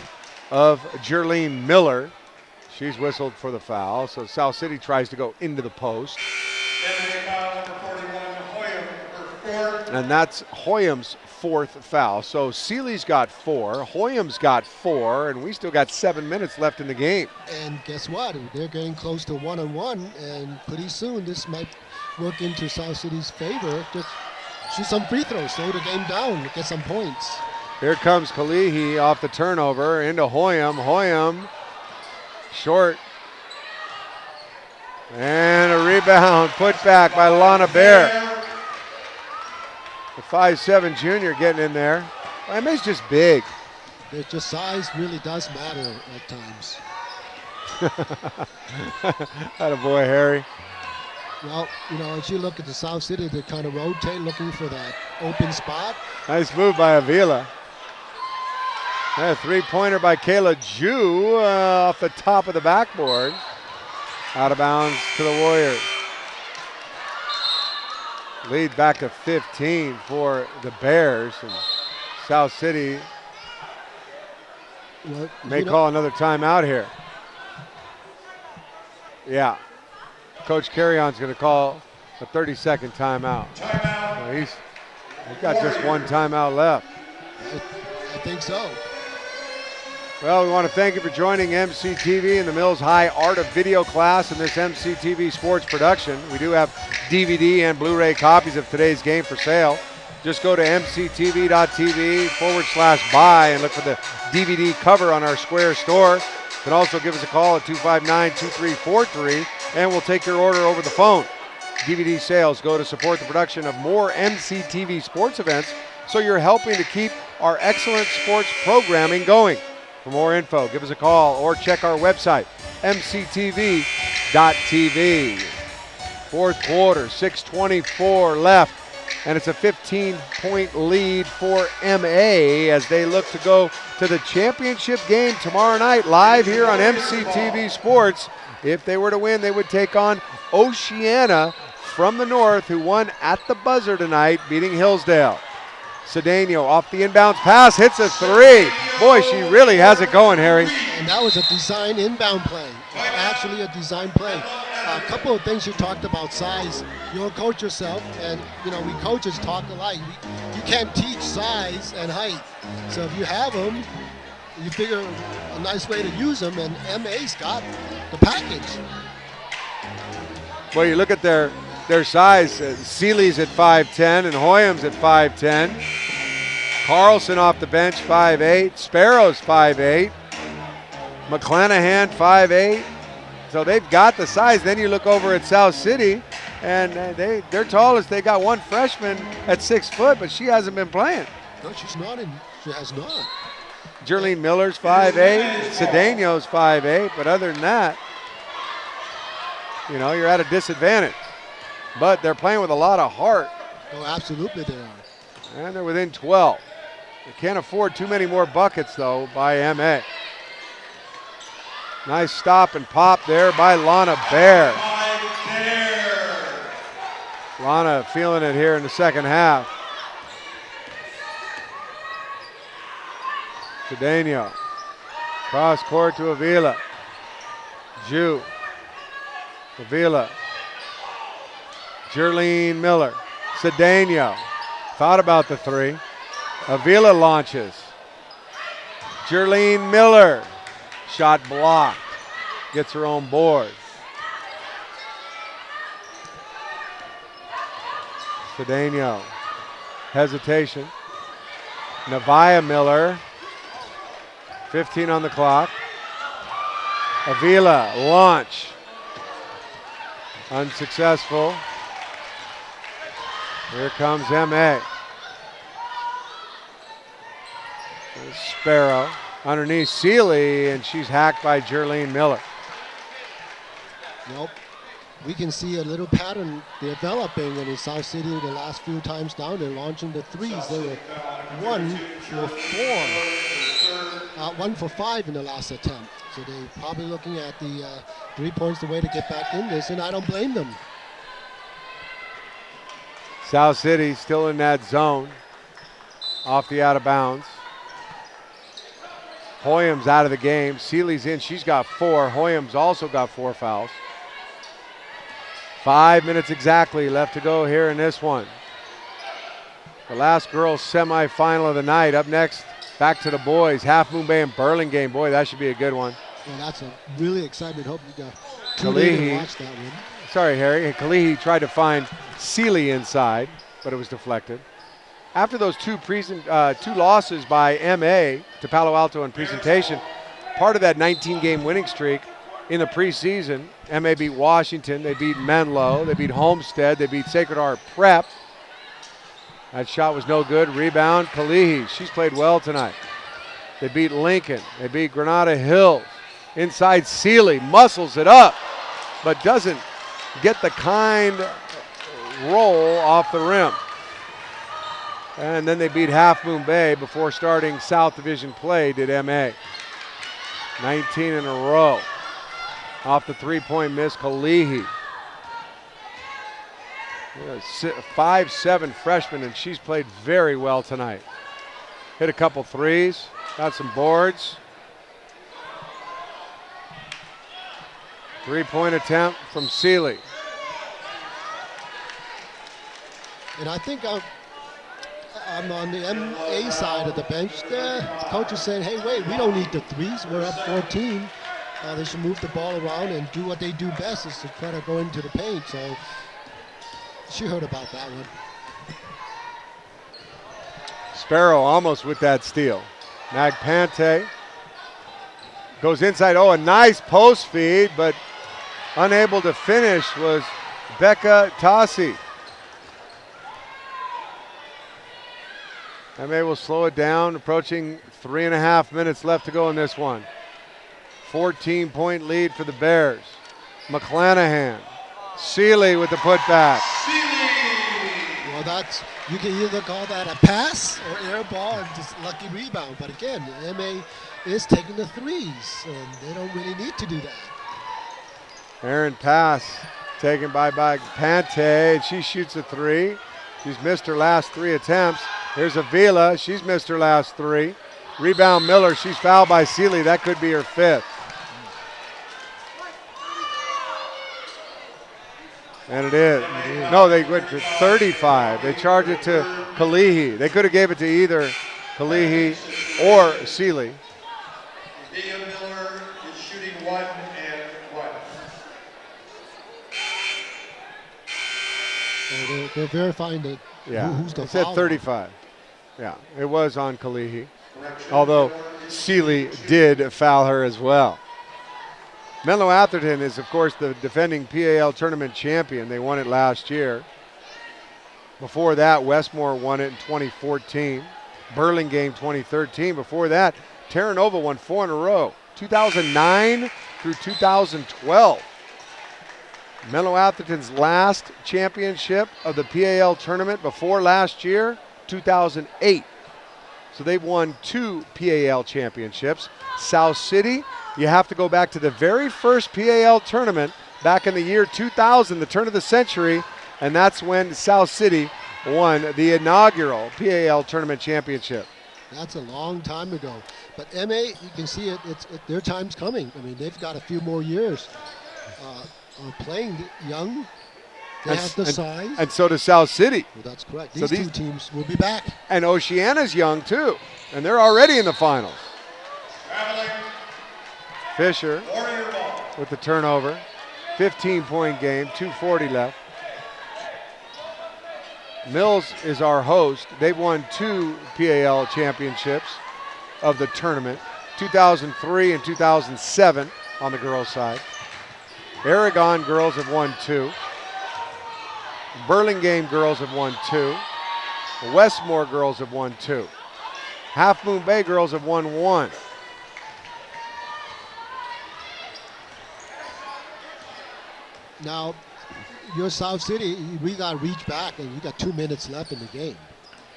Speaker 1: of Jerlene Miller. She's whistled for the foul, so South City tries to go into the post. And that's Hoyam's 4th foul. So Seeley's got 4, Hoyam's got 4, and we still got 7 minutes left in the game.
Speaker 2: And guess what? They're getting close to 1-on-1, and pretty soon this might work into South City's favor. Just shoot some free throws, slow the game down, get some points.
Speaker 1: Here comes Kalihi off the turnover into Hoyam. Hoyam short. And a rebound put back by Lana Bear. The 5'7 junior getting in there. MA's just big.
Speaker 2: It's just size really does matter at times.
Speaker 1: Attaboy, Harry.
Speaker 2: Well, as you look at the South City, they kind of rotate looking for that open spot.
Speaker 1: Nice move by Avila. A 3-pointer by Kayla Ju off the top of the backboard. Out of bounds to the Warriors. Lead back to 15 for the Bears. And South City may call another timeout here. Yeah. Coach Carrion's going to call a 30-second timeout. He's got just one timeout left.
Speaker 2: I think so.
Speaker 1: Well, we want to thank you for joining MCTV in the Mills High Art of Video class in this MCTV sports production. We do have DVD and Blu-ray copies of today's game for sale. Just go to mctv.tv/buy and look for the DVD cover on our Square store. You can also give us a call at 259-2343 and we'll take your order over the phone. DVD sales go to support the production of more MCTV sports events, so you're helping to keep our excellent sports programming going. For more info, give us a call or check our website, mctv.tv. Fourth quarter, 6:24 left, and it's a 15-point lead for MA as they look to go to the championship game tomorrow night live here on MCTV Sports. If they were to win, they would take on Oceana from the north, who won at the buzzer tonight, beating Hillsdale. Cedeno off the inbounds pass, hits a 3. Boy, she really has it going, Harry.
Speaker 2: And that was a design inbound play. Actually a design play. A couple of things you talked about size. You're a coach yourself, and we coaches talk alike. You can't teach size and height. So if you have them, you figure a nice way to use them, and MA's got the package.
Speaker 1: Well, you look at their size. Seeley's at 5'10", and Hoyam's at 5'10". Carlson off the bench, 5'8". Sparrow's 5'8". McClanahan, 5'8". So they've got the size. Then you look over at South City, and their tallest, they got one freshman at 6 foot, but she hasn't been playing.
Speaker 2: No, she's not. She has not.
Speaker 1: Jerlene Miller's 5'8". Cedeno's 5'8". But other than that, you're at a disadvantage. But they're playing with a lot of heart.
Speaker 2: Oh, absolutely they are.
Speaker 1: And they're within 12. They can't afford too many more buckets, though, by MA. Nice stop and pop there by Lana Bear. Lana feeling it here in the second half. Cedeno. Cross court to Avila. Jew. Avila. Jerlene Miller. Cedeno. Thought about the three. Avila launches. Jerlene Miller. Shot blocked. Gets her own board. Cedeno. Hesitation. Nevaeh Miller. 15 on the clock. Avila, launch. Unsuccessful. Here comes MA. There's Sparrow. Underneath Seeley, and she's hacked by Jerlene Miller.
Speaker 2: Nope. We can see a little pattern developing in South City the last few times down there, launching the threes. They were 1 for 5 in the last attempt. So they're probably looking at the 3 points the way to get back in this, and I don't blame them.
Speaker 1: South City still in that zone. Off the out of bounds. Hoyam's out of the game. Seeley's in. She's got 4. Hoyam's also got 4 fouls. 5 minutes exactly left to go here in this one. The last girls semifinal of the night. Up next, back to the boys. Half Moon Bay and Burlingame. Boy, that should be a good one.
Speaker 2: Well, that's a really exciting. Hope you got
Speaker 1: Kalihi.
Speaker 2: watch that one.
Speaker 1: Sorry, Harry. Kalihi tried to find Seeley inside, but it was deflected. After those two losses by MA to Palo Alto in presentation, part of that 19-game winning streak in the preseason, MA beat Washington, they beat Menlo, they beat Homestead, they beat Sacred Heart Prep. That shot was no good. Rebound, Kalihi. She's played well tonight. They beat Lincoln. They beat Granada Hills. Inside Seeley, muscles it up, but doesn't get the kind roll off the rim. And then they beat Half Moon Bay before starting South Division play, did MA. 19 in a row. Off the three-point miss, Kalihi. 5'7" freshman, and she's played very well tonight. Hit a couple threes, got some boards. 3-point attempt from Seeley.
Speaker 2: And I think I'm on the MA side of the bench there. Coach is saying, hey, wait, we don't need the threes. We're up 14. They should move the ball around and do what they do best, is to try to go into the paint. So she heard about that one.
Speaker 1: Sparrow almost with that steal. Magpante goes inside. Oh, a nice post feed, but unable to finish was Becca Tassi. MA will slow it down, approaching 3.5 minutes left to go in this one. 14-point lead for the Bears. McClanahan. Seeley with the putback.
Speaker 2: Well, you can either call that a pass or air ball and just lucky rebound. But again, MA is taking the threes, and they don't really need to do that.
Speaker 1: Aaron pass taken by Pante, and she shoots a three. She's missed her last 3 attempts. Here's Avila. She's missed her last 3. Rebound Miller. She's fouled by Seeley. That could be her 5th. And it is. No, they went to 35. They charged it to Kalihi. They could have gave it to either Kalihi or Seeley.
Speaker 3: Mia Miller is shooting 1 and 1.
Speaker 2: They're verifying that who's the
Speaker 1: it said
Speaker 2: foul.
Speaker 1: 35. Yeah, it was on Kalihi. Although Seeley did foul her as well. Menlo-Atherton is, of course, the defending PAL tournament champion. They won it last year. Before that, Westmore won it in 2014. Burlingame 2013. Before that, Terra Nova won 4 in a row, 2009 through 2012. Menlo-Atherton's last championship of the PAL tournament before last year, 2008. So they've won 2 PAL championships. South City, you have to go back to the very first PAL tournament back in the year 2000, the turn of the century, and that's when South City won the inaugural PAL tournament championship.
Speaker 2: That's a long time ago. But MA, you can see their time's coming. I mean, they've got a few more years. Playing young, they have the size.
Speaker 1: And so does South City.
Speaker 2: Well, that's correct.
Speaker 1: So
Speaker 2: these 2 teams will be back.
Speaker 1: And Oceana's young too, and they're already in the finals. Fisher with the turnover. 15-point game, 2:40 left. Mills is our host. They've won 2 PAL championships of the tournament, 2003 and 2007 on the girls' side. Aragon girls have won 2. Burlingame girls have won 2. Westmore girls have won 2. Half Moon Bay girls have won 1.
Speaker 2: Now, your South City, we got to reach back, and you got 2 minutes left in the game.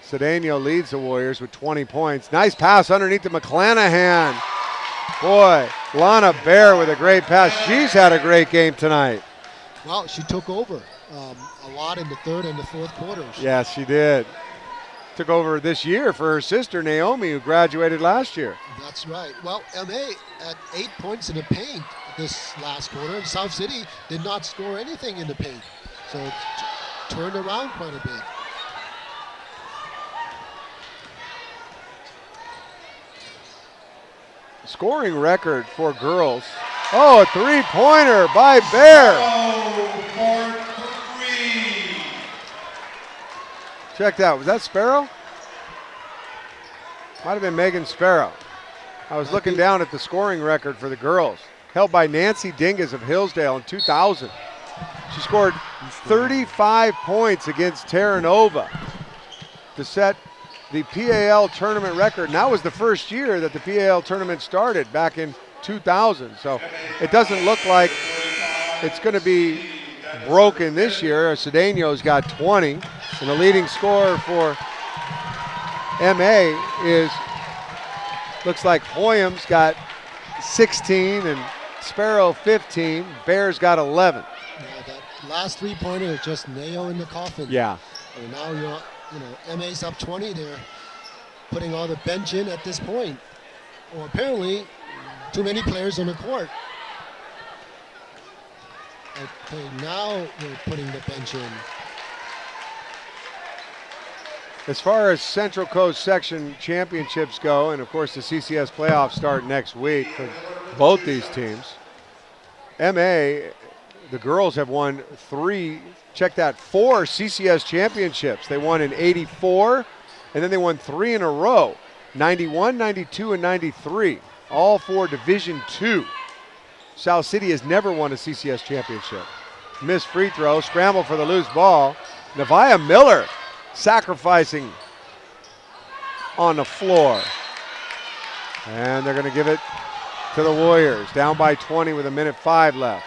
Speaker 1: Cedeno leads the Warriors with 20 points. Nice pass underneath to McClanahan. Boy, Lana Bear with a great pass. She's had a great game tonight.
Speaker 2: Well, she took over a lot in the 3rd and the 4th quarters.
Speaker 1: Yes, she did. Took over this year for her sister, Naomi, who graduated last year.
Speaker 2: That's right. Well, MA at 8 points in the paint this last quarter, and South City did not score anything in the paint. So it turned around quite a bit.
Speaker 1: Scoring record for girls. Oh, a 3-pointer by Bear. Check that. Was that Sparrow? Might have been Megan Sparrow. I was looking down at the scoring record for the girls, held by Nancy Dingus of Hillsdale in 2000. She scored 35 points against Terra Nova to set the PAL tournament record. And that was the first year that the PAL tournament started back in 2000. So it doesn't look like it's going to be broken this year. Cedeno's got 20. And the leading scorer for MA looks like Hoyam's got 16 and Sparrow 15. Bears got 11.
Speaker 2: Yeah, that last 3-pointer is just nail in the coffin.
Speaker 1: Yeah.
Speaker 2: And now MA's up 20. They're putting all the bench in at this point. Or apparently, too many players on the court. Okay, now we're putting the bench in.
Speaker 1: As far as Central Coast Section championships go, and of course the CCS playoffs start next week for both these teams, MA, the girls have won 4 CCS championships. They won in 84, and then they won 3 in a row, 91, 92, and 93, all for Division II. South City has never won a CCS championship. Missed free throw, scramble for the loose ball. Nevaeh Miller sacrificing on the floor. And they're going to give it to the Warriors, down by 20 with 1:05 left.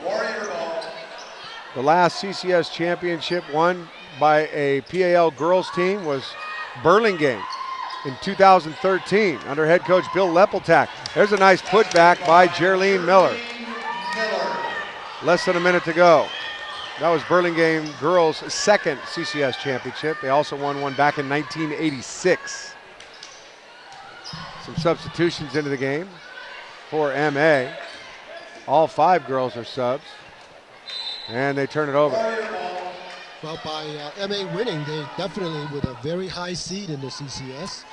Speaker 3: Warrior ball.
Speaker 1: The last CCS championship won by a PAL girls team was Burlingame in 2013 under head coach Bill Lepeltak. There's a nice putback by Geraldine Miller. Less than a minute to go. That was Burlingame girls' second CCS championship. They also won one back in 1986. Some substitutions into the game for MA. All 5 girls are subs. And they turn it over.
Speaker 2: Well, by MA winning, they definitely with a very high seed in the CCS.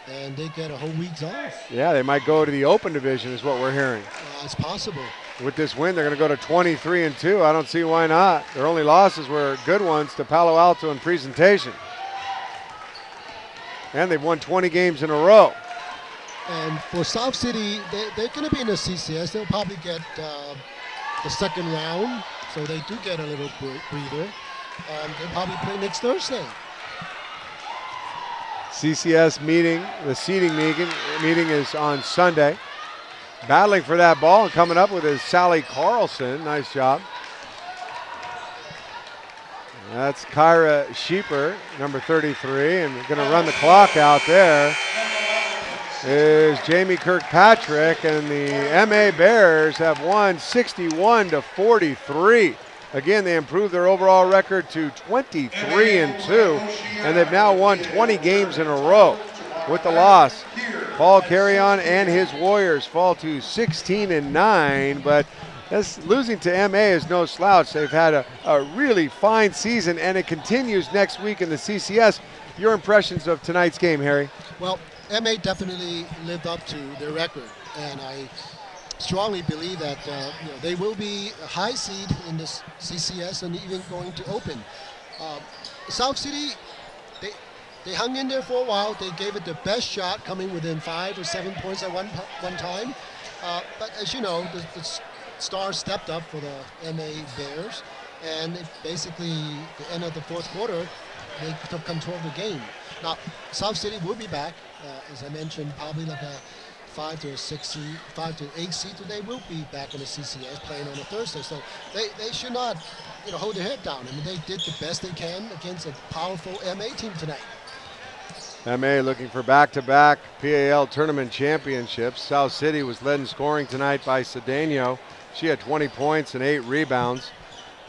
Speaker 2: and they get a whole week's off.
Speaker 1: Yeah, they might go to the Open division is what we're hearing.
Speaker 2: It's possible.
Speaker 1: With this win, they're going to go to 23-2. I don't see why not. Their only losses were good ones to Palo Alto and Presentation. And they've won 20 games in a row.
Speaker 2: And for South City, they're going to be in the CCS. They'll probably get the second round, so they do get a little breather. They'll probably play next Thursday.
Speaker 1: CCS meeting, the seeding meeting is on Sunday. Battling for that ball and coming up with is Sally Carlson. Nice job. That's Kyra Sheeper, number 33, and going to run the clock out there is Jamie Kirkpatrick, and the MA Bears have won 61-43. Again, they improved their overall record to 23-2, and they've now won 20 games in a row. With the loss, Paul Carrion and his Warriors fall to 16-9, but losing to MA is no slouch. They've had a really fine season, and it continues next week in the CCS. Your impressions of tonight's game, Harry?
Speaker 2: Well, MA definitely lived up to their record, and I strongly believe that they will be a high seed in the CCS and even going to Open. South City, they hung in there for a while. They gave it their best shot, coming within 5 or 7 points at one time. But as you know, the Stars stepped up for the MA Bears, and basically the end of the fourth quarter, they took control of the game. Now, South City will be back, as I mentioned, probably like a 5 to 8 seed. They will be back in the CCS playing on a Thursday, so they should not, hold their head down. I mean, they did the best they can against a powerful MA team tonight.
Speaker 1: MA looking for back-to-back PAL tournament championships. South City was led in scoring tonight by Cedeno. She had 20 points and 8 rebounds.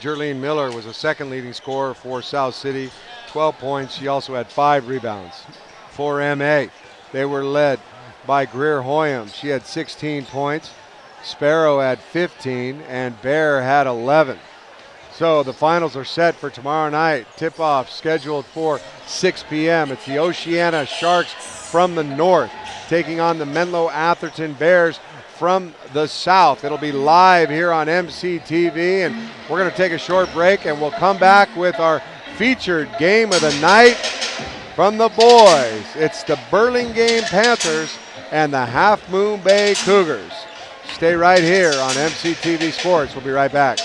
Speaker 1: Jerlene Miller was the second leading scorer for South City, 12 points. She also had 5 rebounds. For MA, they were led by Greer Hoyam. She had 16 points. Sparrow had 15, and Bear had 11. So the finals are set for tomorrow night. Tip-off scheduled for 6 p.m. It's the Oceana Sharks from the north taking on the Menlo-Atherton Bears from the south. It'll be live here on MCTV, and we're going to take a short break, and we'll come back with our featured game of the night from the boys. It's the Burlingame Panthers and the Half Moon Bay Cougars. Stay right here on MCTV Sports. We'll be right back.